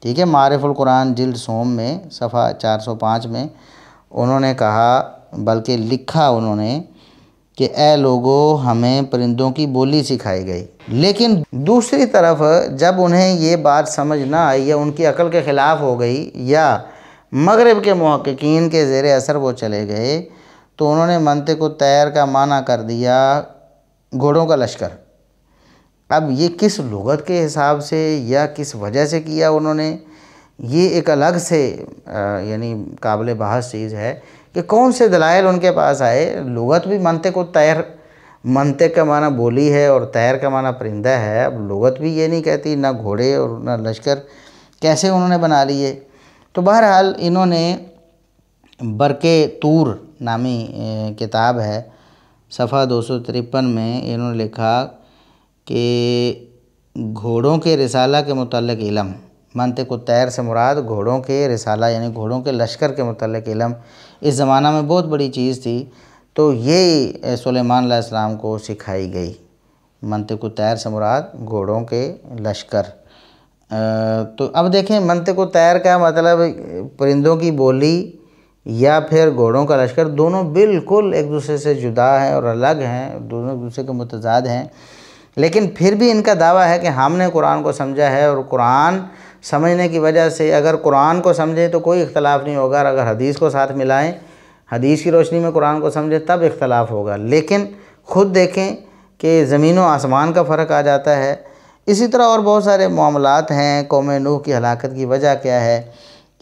ٹھیک ہے، معارف القرآن جلد 100 میں صفحہ 405 میں انہوں نے کہا، بلکہ لکھا انہوں نے کہ اے لوگو ہمیں پرندوں کی بولی سکھائی گئی، لیکن دوسری طرف جب انہیں یہ بات سمجھ نہ آئی یا ان کی عقل کے خلاف ہو گئی یا مغرب کے محققین کے زیر اثر وہ چلے گئے، تو انہوں نے منطق الطیر کا معنی کر دیا گھوڑوں کا لشکر۔ اب یہ کس لغت کے حساب سے یا کس وجہ سے کیا انہوں نے، یہ ایک الگ سے یعنی قابل بحث چیز ہے کہ کون سے دلائل ان کے پاس آئے۔ لغت بھی منطق الطیر، منطق کا معنی بولی ہے اور طیر کا معنی پرندہ ہے، اب لغت بھی یہ نہیں کہتی، نہ گھوڑے اور نہ لشکر، کیسے انہوں نے بنا لیے؟ تو بہرحال انہوں نے برق طور نامی کتاب ہے، صفحہ 253 میں انہوں نے لکھا کہ گھوڑوں کے رسالہ کے متعلق علم، منطق الطیر سے مراد گھوڑوں کے رسالہ یعنی گھوڑوں کے لشکر کے متعلق علم اس زمانہ میں بہت بڑی چیز تھی، تو یہ سلیمان علیہ السلام کو سکھائی گئی۔ منطق الطیر سے مراد گھوڑوں کے لشکر۔ تو اب دیکھیں منطق الطیر کا مطلب پرندوں کی بولی یا پھر گھوڑوں کا لشکر، دونوں بالکل ایک دوسرے سے جدا ہیں اور الگ ہیں، دونوں ایک دوسرے کے متضاد ہیں، لیکن پھر بھی ان کا دعویٰ ہے کہ ہم نے قرآن کو سمجھا ہے، اور قرآن سمجھنے کی وجہ سے اگر قرآن کو سمجھیں تو کوئی اختلاف نہیں ہوگا، اور اگر حدیث کو ساتھ ملائیں، حدیث کی روشنی میں قرآن کو سمجھیں تب اختلاف ہوگا۔ لیکن خود دیکھیں کہ زمین و آسمان کا فرق آ جاتا ہے۔ اسی طرح اور بہت سارے معاملات ہیں۔ قوم نوح کی ہلاکت کی وجہ کیا ہے؟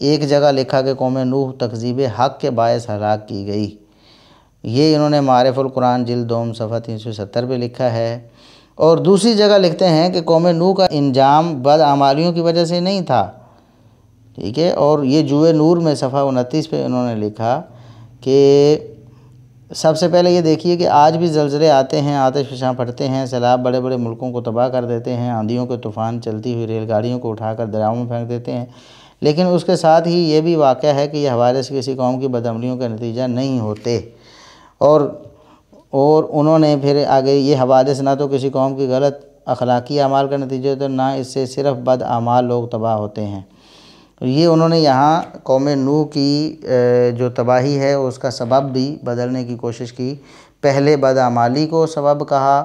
ایک جگہ لکھا کہ قوم نوح تکذیب حق کے باعث ہلاک کی گئی، یہ انہوں نے معارف القرآن جلد 2 صفحہ 370 پہ لکھا ہے۔ اور دوسری جگہ لکھتے ہیں کہ قوم نوح کا انجام بدعمالیوں کی وجہ سے نہیں تھا، ٹھیک ہے۔ اور یہ جوئے نور میں صفحہ 29 پہ انہوں نے لکھا کہ سب سے پہلے یہ دیکھیے کہ آج بھی زلزلے آتے ہیں، آتش فشاں پھٹتے ہیں، سیلاب بڑے بڑے ملکوں کو تباہ کر دیتے ہیں، آندھیوں کے طوفان چلتی ہوئی ریل گاڑیوں کو اٹھا کر دریاؤں میں پھینک دیتے ہیں، لیکن اس کے ساتھ ہی یہ بھی واقعہ ہے کہ یہ حوادث کسی قوم کی بدعملیوں کا نتیجہ نہیں ہوتے۔ اور انہوں نے پھر آگے یہ حوادث نہ تو کسی قوم کی غلط اخلاقی اعمال کا نتیجہ ہوتا ہے، نہ اس سے صرف بد اعمال لوگ تباہ ہوتے ہیں۔ یہ انہوں نے یہاں قوم نوح کی جو تباہی ہے اس کا سبب بھی بدلنے کی کوشش کی۔ پہلے بدعمالی کو سبب کہا،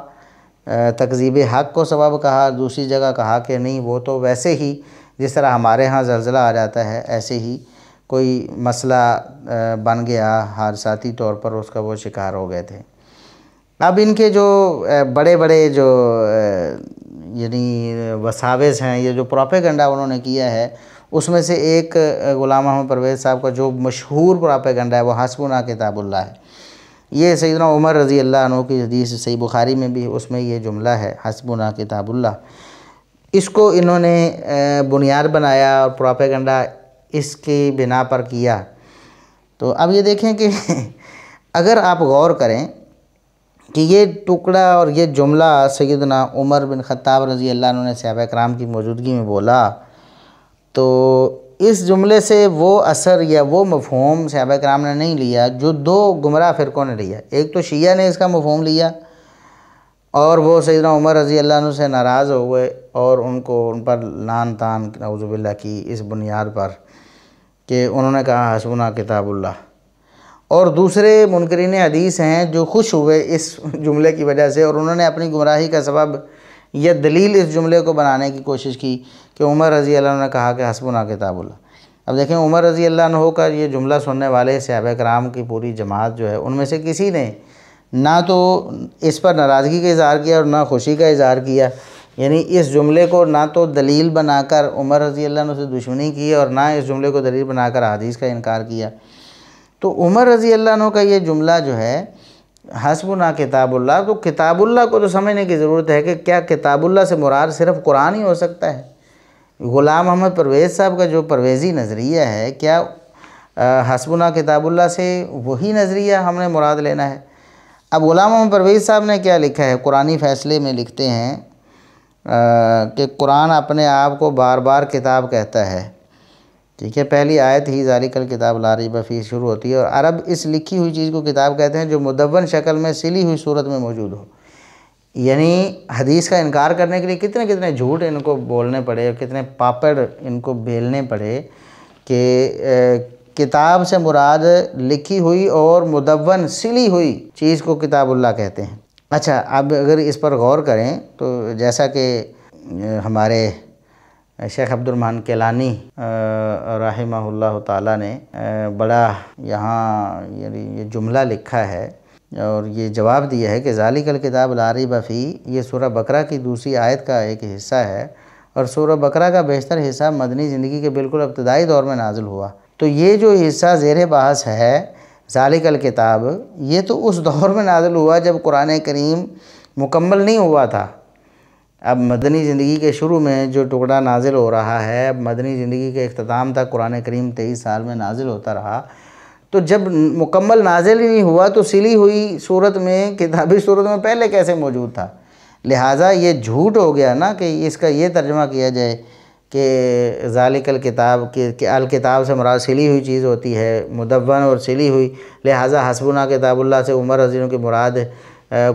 تکذیب حق کو سبب کہا، دوسری جگہ کہا کہ نہیں وہ تو ویسے ہی جس طرح ہمارے ہاں زلزلہ آ جاتا ہے ایسے ہی کوئی مسئلہ بن گیا، حادثاتی طور پر اس کا وہ شکار ہو گئے تھے۔ اب ان کے جو بڑے بڑے جو یعنی وساوس ہیں، یہ جو پروپیگنڈا انہوں نے کیا ہے، اس میں سے ایک غلام محمد پرویز صاحب کا جو مشہور پروپیگنڈا ہے وہ حسبنا کتاب اللہ ہے۔ یہ سیدنا عمر رضی اللہ عنہ کی حدیث صحیح بخاری میں بھی اس میں یہ جملہ ہے حسبنا کتاب اللہ۔ اس کو انہوں نے بنیاد بنایا اور پروپیگنڈا اس کی بنا پر کیا۔ تو اب یہ دیکھیں کہ اگر آپ غور کریں کہ یہ ٹکڑا اور یہ جملہ سیدنا عمر بن خطاب رضی اللہ عنہ نے صحابہ کرام کی موجودگی میں بولا، تو اس جملے سے وہ اثر یا وہ مفہوم صحابہ کرام نے نہیں لیا جو 2 گمراہ فرقوں نے لیا۔ ایک تو شیعہ نے اس کا مفہوم لیا اور وہ سیدنا عمر رضی اللہ عنہ سے ناراض ہوئے اور ان پر لعن طعن نعوذ باللہ کی اس بنیاد پر کہ انہوں نے کہا حسبنا کتاب اللہ۔ اور دوسرے منکرین حدیث ہیں جو خوش ہوئے اس جملے کی وجہ سے، اور انہوں نے اپنی گمراہی کا سبب یا دلیل اس جملے کو بنانے کی کوشش کی کہ عمر رضی اللہ عنہ نے کہا کہ حسبنا کتاب اللہ۔ اب دیکھیں عمر رضی اللہ عنہ کا یہ جملہ سننے والے صحابہ کرام کی پوری جماعت جو ہے ان میں سے کسی نے نہ تو اس پر ناراضگی کا اظہار کیا اور نہ خوشی کا اظہار کیا، یعنی اس جملے کو نہ تو دلیل بنا کر عمر رضی اللہ عنہ سے دشمنی کی اور نہ اس جملے کو دلیل بنا کر حدیث کا انکار کیا۔ تو عمر رضی اللہ عنہ کا یہ جملہ جو ہے حسبنا کتاب اللہ، تو کتاب اللہ کو تو سمجھنے کی ضرورت ہے کہ کیا کتاب اللہ سے مراد صرف قرآن ہی ہو سکتا ہے؟ غلام محمد پرویز صاحب کا جو پرویزی نظریہ ہے، کیا حسبنا کتاب اللہ سے وہی نظریہ ہم نے مراد لینا ہے؟ اب غلام محمد پرویز صاحب نے کیا لکھا ہے؟ قرآنی فیصلے میں لکھتے ہیں کہ قرآن اپنے آپ کو بار بار کتاب کہتا ہے، ٹھیک ہے۔ پہلی آیت ہی ذالک الکتاب لا ریب فیہ شروع ہوتی ہے، اور عرب اس لکھی ہوئی چیز کو کتاب کہتے ہیں جو مدون شکل میں سلی ہوئی صورت میں موجود ہو۔ یعنی حدیث کا انکار کرنے کے لیے کتنے کتنے جھوٹ ان کو بولنے پڑے اور کتنے پاپڑ ان کو بیلنے پڑے کہ کتاب سے مراد لکھی ہوئی اور مدون سلی ہوئی چیز کو کتاب اللہ کہتے ہیں۔ اچھا، اب اگر اس پر غور کریں تو جیسا کہ ہمارے شیخ عبد الرحمن کیلانی رحمہ اللہ تعالیٰ نے بڑا یہاں یعنی یہ جملہ لکھا ہے اور یہ جواب دیا ہے کہ ذالک الکتاب لا ریب فیہ، یہ سورہ بقرہ کی دوسری آیت کا ایک حصہ ہے اور سورہ بقرہ کا بیشتر حصہ مدنی زندگی کے بالکل ابتدائی دور میں نازل ہوا۔ تو یہ جو حصہ زیر بحث ہے ذالک الکتاب، یہ تو اس دور میں نازل ہوا جب قرآن کریم مکمل نہیں ہوا تھا۔ اب مدنی زندگی کے شروع میں جو ٹکڑا نازل ہو رہا ہے، اب مدنی زندگی کے اختتام تک قرآن کریم 23 سال میں نازل ہوتا رہا، تو جب مکمل نازل ہی نہیں ہوا تو سلی ہوئی صورت میں، کتابی صورت میں پہلے کیسے موجود تھا؟ لہٰذا یہ جھوٹ ہو گیا نا کہ اس کا یہ ترجمہ کیا جائے کہ ذالک الکتاب کہ الکتاب سے مراد سلی ہوئی چیز ہوتی ہے، مدون اور سلی ہوئی، لہٰذا حسبنا کتاب اللہ سے عمر رضی اللہ عنہ کی مراد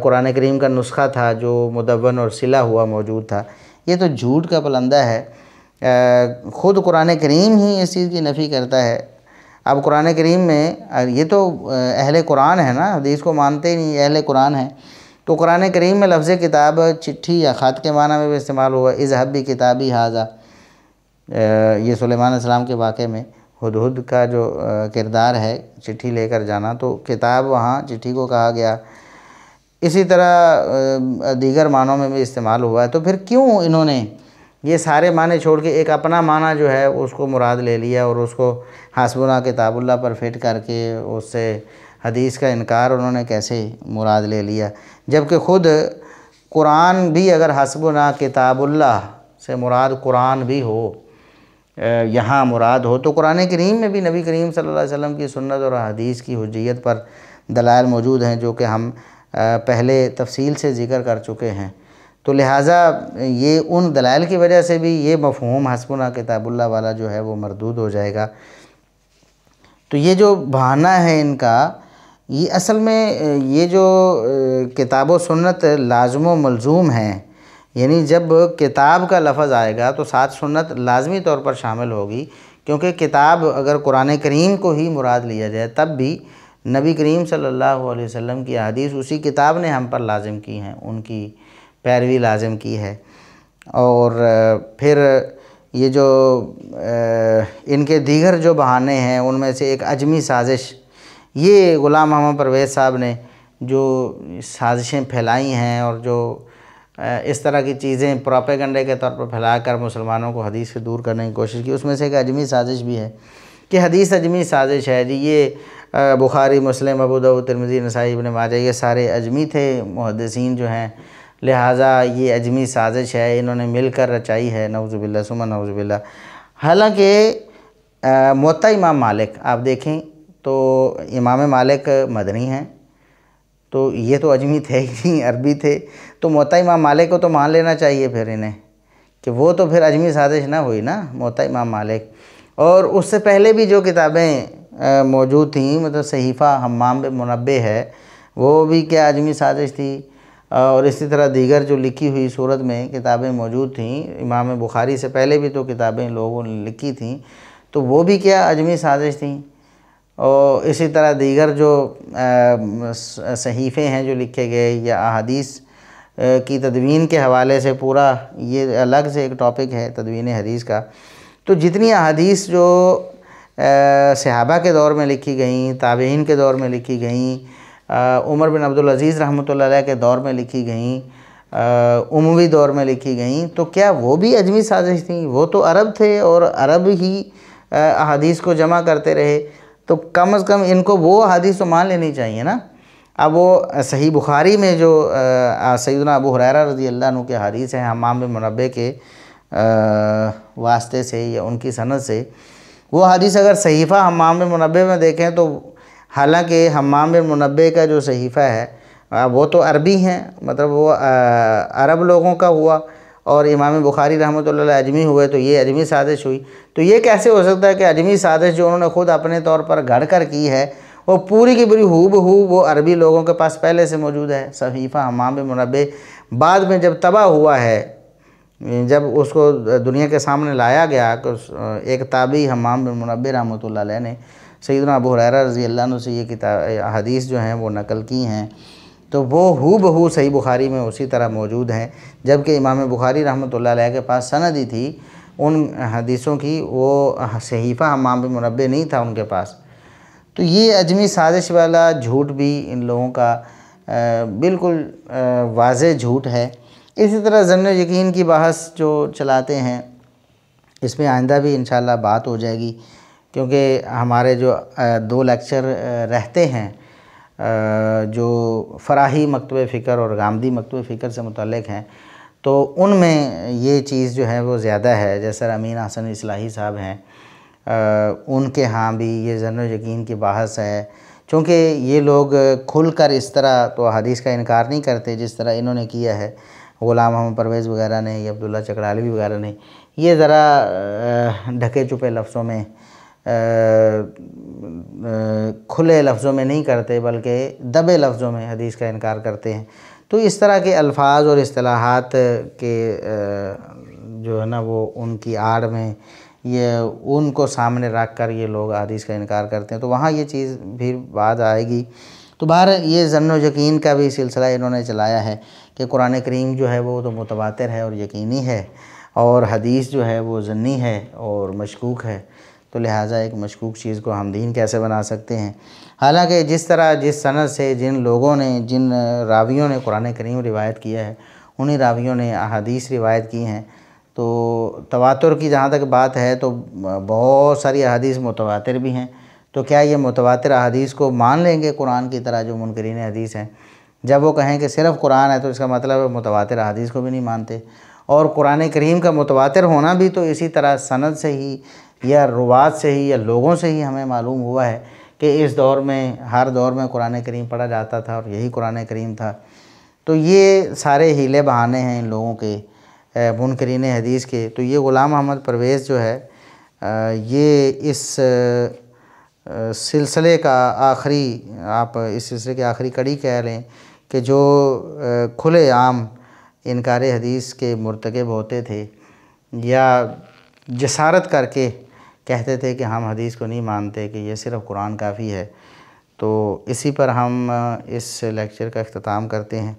قرآن کریم کا نسخہ تھا جو مدون اور سلا ہوا موجود تھا۔ یہ تو جھوٹ کا پلندہ ہے، خود قرآن کریم ہی اس چیز کی نفی کرتا ہے۔ اب قرآن کریم میں یہ تو اہل قرآن ہے نا، حدیث کو مانتے ہی نہیں، اہل قرآن ہیں، تو قرآن کریم میں لفظ کتاب چٹھی یا خط کے معنی میں بھی استعمال ہوا۔ اذھب بکتابی ھذا، یہ سلیمان علیہ السلام کے واقعے میں ہدہد کا جو کردار ہے چٹھی لے کر جانا، تو کتاب وہاں چٹھی کو کہا گیا۔ اسی طرح دیگر معنوں میں بھی استعمال ہوا ہے۔ تو پھر کیوں انہوں نے یہ سارے معنی چھوڑ کے ایک اپنا معنی جو ہے اس کو مراد لے لیا اور اس کو حسبنا کتاب اللہ پر فٹ کر کے اس سے حدیث کا انکار انہوں نے کیسے مراد لے لیا؟ جبکہ خود قرآن بھی اگر حسبنا کتاب اللہ سے مراد قرآن بھی ہو، یہاں مراد ہو، تو قرآن کریم میں بھی نبی کریم صلی اللہ علیہ وسلم کی سنت اور حدیث کی حجیت پر دلائل موجود ہیں جو کہ ہم پہلے تفصیل سے ذکر کر چکے ہیں۔ تو لہٰذا یہ ان دلائل کی وجہ سے بھی یہ مفہوم حسبنا کتاب اللہ والا جو ہے وہ مردود ہو جائے گا۔ تو یہ جو بہانہ ہے ان کا، یہ اصل میں یہ جو کتاب و سنت لازم و ملزوم ہیں، یعنی جب کتاب کا لفظ آئے گا تو ساتھ سنت لازمی طور پر شامل ہوگی، کیونکہ کتاب اگر قرآن کریم کو ہی مراد لیا جائے تب بھی نبی کریم صلی اللہ علیہ وسلم کی احادیث اسی کتاب نے ہم پر لازم کی ہیں، ان کی پیروی لازم کی ہے۔ اور پھر یہ جو ان کے دیگر جو بہانے ہیں ان میں سے ایک عجمی سازش، یہ غلام محمد پرویز صاحب نے جو سازشیں پھیلائی ہیں اور جو اس طرح کی چیزیں پروپیگنڈے کے طور پر پھیلا کر مسلمانوں کو حدیث سے دور کرنے کی کوشش کی، اس میں سے ایک عجمی سازش بھی ہے کہ حدیث عجمی سازش ہے جی۔ یہ بخاری، مسلم، ابو داؤد، ترمذی، نسائی، ابن ماجہ، یہ سارے عجمی تھے محدثین جو ہیں، لہٰذا یہ عجمی سازش ہے، انہوں نے مل کر رچائی ہے، نعوذ باللہ ثم نعوذ باللہ۔ حالانکہ موطا امام مالک آپ دیکھیں تو امام مالک مدنی ہیں، تو یہ تو عجمی تھے ہی نہیں، عربی تھے، تو موطا امام مالک کو تو مان لینا چاہیے پھر انہیں، کہ وہ تو پھر عجمی سازش نہ ہوئی نا، موطا امام مالک۔ اور اس سے پہلے بھی جو کتابیں موجود تھیں، مطلب صحیفہ حمام بن منبہ ہے، وہ بھی کیا عجمی سازش تھی، اور اسی طرح دیگر جو لکھی ہوئی صورت میں کتابیں موجود تھیں، امام بخاری سے پہلے بھی تو کتابیں لوگوں نے لکھی تھیں، تو وہ بھی کیا عجمی سازش تھیں۔ اور اسی طرح دیگر جو صحیفے ہیں جو لکھے گئے یا احادیث کی تدوین کے حوالے سے، پورا یہ الگ سے ایک ٹاپک ہے تدوین حدیث کا، تو جتنی احادیث جو صحابہ کے دور میں لکھی گئیں، تابعین کے دور میں لکھی گئیں، عمر بن عبدالعزیز رحمۃ اللہ علیہ کے دور میں لکھی گئیں، اموی دور میں لکھی گئیں، تو کیا وہ بھی عجمی سازش تھیں؟ وہ تو عرب تھے اور عرب ہی احادیث کو جمع کرتے رہے، تو کم از کم ان کو وہ احادیث تو مان لینی چاہیے نا۔ اب وہ صحیح بخاری میں جو سیدنا ابو ہریرہ رضی اللہ عنہ کے حدیث ہیں حمام بن منبہ کے واسطے سے یا ان کی سند سے، وہ حدیث اگر صحیفہ حمام بن منبہ میں دیکھیں تو حالانکہ حمام بن منبہ کا جو صحیفہ ہے وہ تو عربی ہیں، مطلب وہ عرب لوگوں کا ہوا، اور امام بخاری رحمۃ اللہ علیہ اجمی ہوئے، تو یہ عجمی سازش ہوئی۔ تو یہ کیسے ہو سکتا ہے کہ عجمی سازش جو انہوں نے خود اپنے طور پر گھڑ کر کی ہے، وہ پوری کی پوری ہو بہو وہ عربی لوگوں کے پاس پہلے سے موجود ہے؟ صحیفہ حمام بن منبہ بعد میں جب تباہ ہوا ہے، جب اس کو دنیا کے سامنے لایا گیا، کہ ایک تابعی حمام بن منبہ رحمۃ اللہ علیہ نے سیدنا ابو ہریرہ رضی اللہ عنہ سے یہ کتاب حدیث جو ہیں وہ نقل کی ہیں، تو وہ ہو بہو صحیح بخاری میں اسی طرح موجود ہیں، جبکہ امام بخاری رحمۃ اللہ علیہ کے پاس سند ہی تھی ان حدیثوں کی وہ صحیفہ حمام بن منبہ نہیں تھا ان کے پاس۔ تو یہ اجمی سازش والا جھوٹ بھی ان لوگوں کا بالکل واضح جھوٹ ہے۔ اسی طرح ظن و یقین کی بحث جو چلاتے ہیں، اس میں آئندہ بھی انشاءاللہ بات ہو جائے گی، کیونکہ ہمارے جو 2 لیکچر رہتے ہیں جو فراہی مکتب فکر اور غامدی مکتب فکر سے متعلق ہیں، تو ان میں یہ چیز جو ہے وہ زیادہ ہے۔ جیسے امین حسن اصلاحی صاحب ہیں، ان کے ہاں بھی یہ ظن و یقین کی بحث ہے، چونکہ یہ لوگ کھل کر اس طرح تو حدیث کا انکار نہیں کرتے جس طرح انہوں نے کیا ہے، غلام محمد پرویز وغیرہ نے یا عبداللہ چکڑالوی وغیرہ نے۔ یہ ذرا ڈھکے چھپے لفظوں میں، کھلے لفظوں میں نہیں کرتے، بلکہ دبے لفظوں میں حدیث کا انکار کرتے ہیں۔ تو اس طرح کے الفاظ اور اصطلاحات کے جو ہے نا وہ ان کی آڑ میں یہ ان کو سامنے رکھ کر یہ لوگ حدیث کا انکار کرتے ہیں، تو وہاں یہ چیز بھی بعد آئے گی۔ تو بہرحال یہ ظن و یقین کا بھی سلسلہ انہوں نے چلایا ہے کہ قرآن کریم جو ہے وہ تو متواتر ہے اور یقینی ہے، اور حدیث جو ہے وہ ظنی ہے اور مشکوک ہے، تو لہٰذا ایک مشکوک چیز کو ہم دین کیسے بنا سکتے ہیں؟ حالانکہ جس طرح جس سند سے جن لوگوں نے جن راویوں نے قرآن کریم روایت کیا ہے، انہی راویوں نے احادیث روایت کی ہیں۔ تو تواتر کی جہاں تک بات ہے تو بہت ساری احادیث متواتر بھی ہیں، تو کیا یہ متواتر احادیث کو مان لیں گے قرآن کی طرح جو منکرین حدیث ہیں؟ جب وہ کہیں کہ صرف قرآن ہے تو اس کا مطلب ہے متواتر احادیث کو بھی نہیں مانتے، اور قرآن کریم کا متواتر ہونا بھی تو اسی طرح سند سے ہی یا روات سے ہی یا لوگوں سے ہی ہمیں معلوم ہوا ہے کہ اس دور میں ہر دور میں قرآن کریم پڑھا جاتا تھا اور یہی قرآن کریم تھا۔ تو یہ سارے ہیلے بہانے ہیں ان لوگوں کے منکرین حدیث کے۔ تو یہ غلام محمد پرویز جو ہے یہ اس سلسلے کا آخری، آپ اس سلسلے کی آخری کڑی کہہ لیں، کہ جو کھلے عام انکار حدیث کے مرتکب ہوتے تھے یا جسارت کر کے کہتے تھے کہ ہم حدیث کو نہیں مانتے، کہ یہ صرف قرآن کافی ہے۔ تو اسی پر ہم اس لیکچر کا اختتام کرتے ہیں۔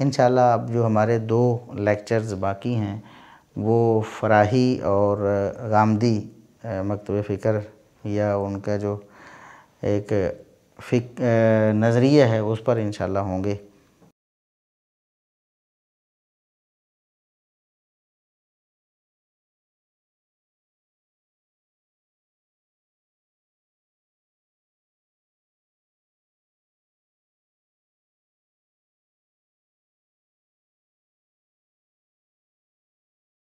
انشاءاللہ اب جو ہمارے 2 لیکچرز باقی ہیں وہ فراہی اور غامدی مکتب فکر یا ان کا جو ایک نظریہ ہے اس پر انشاءاللہ ہوں گے۔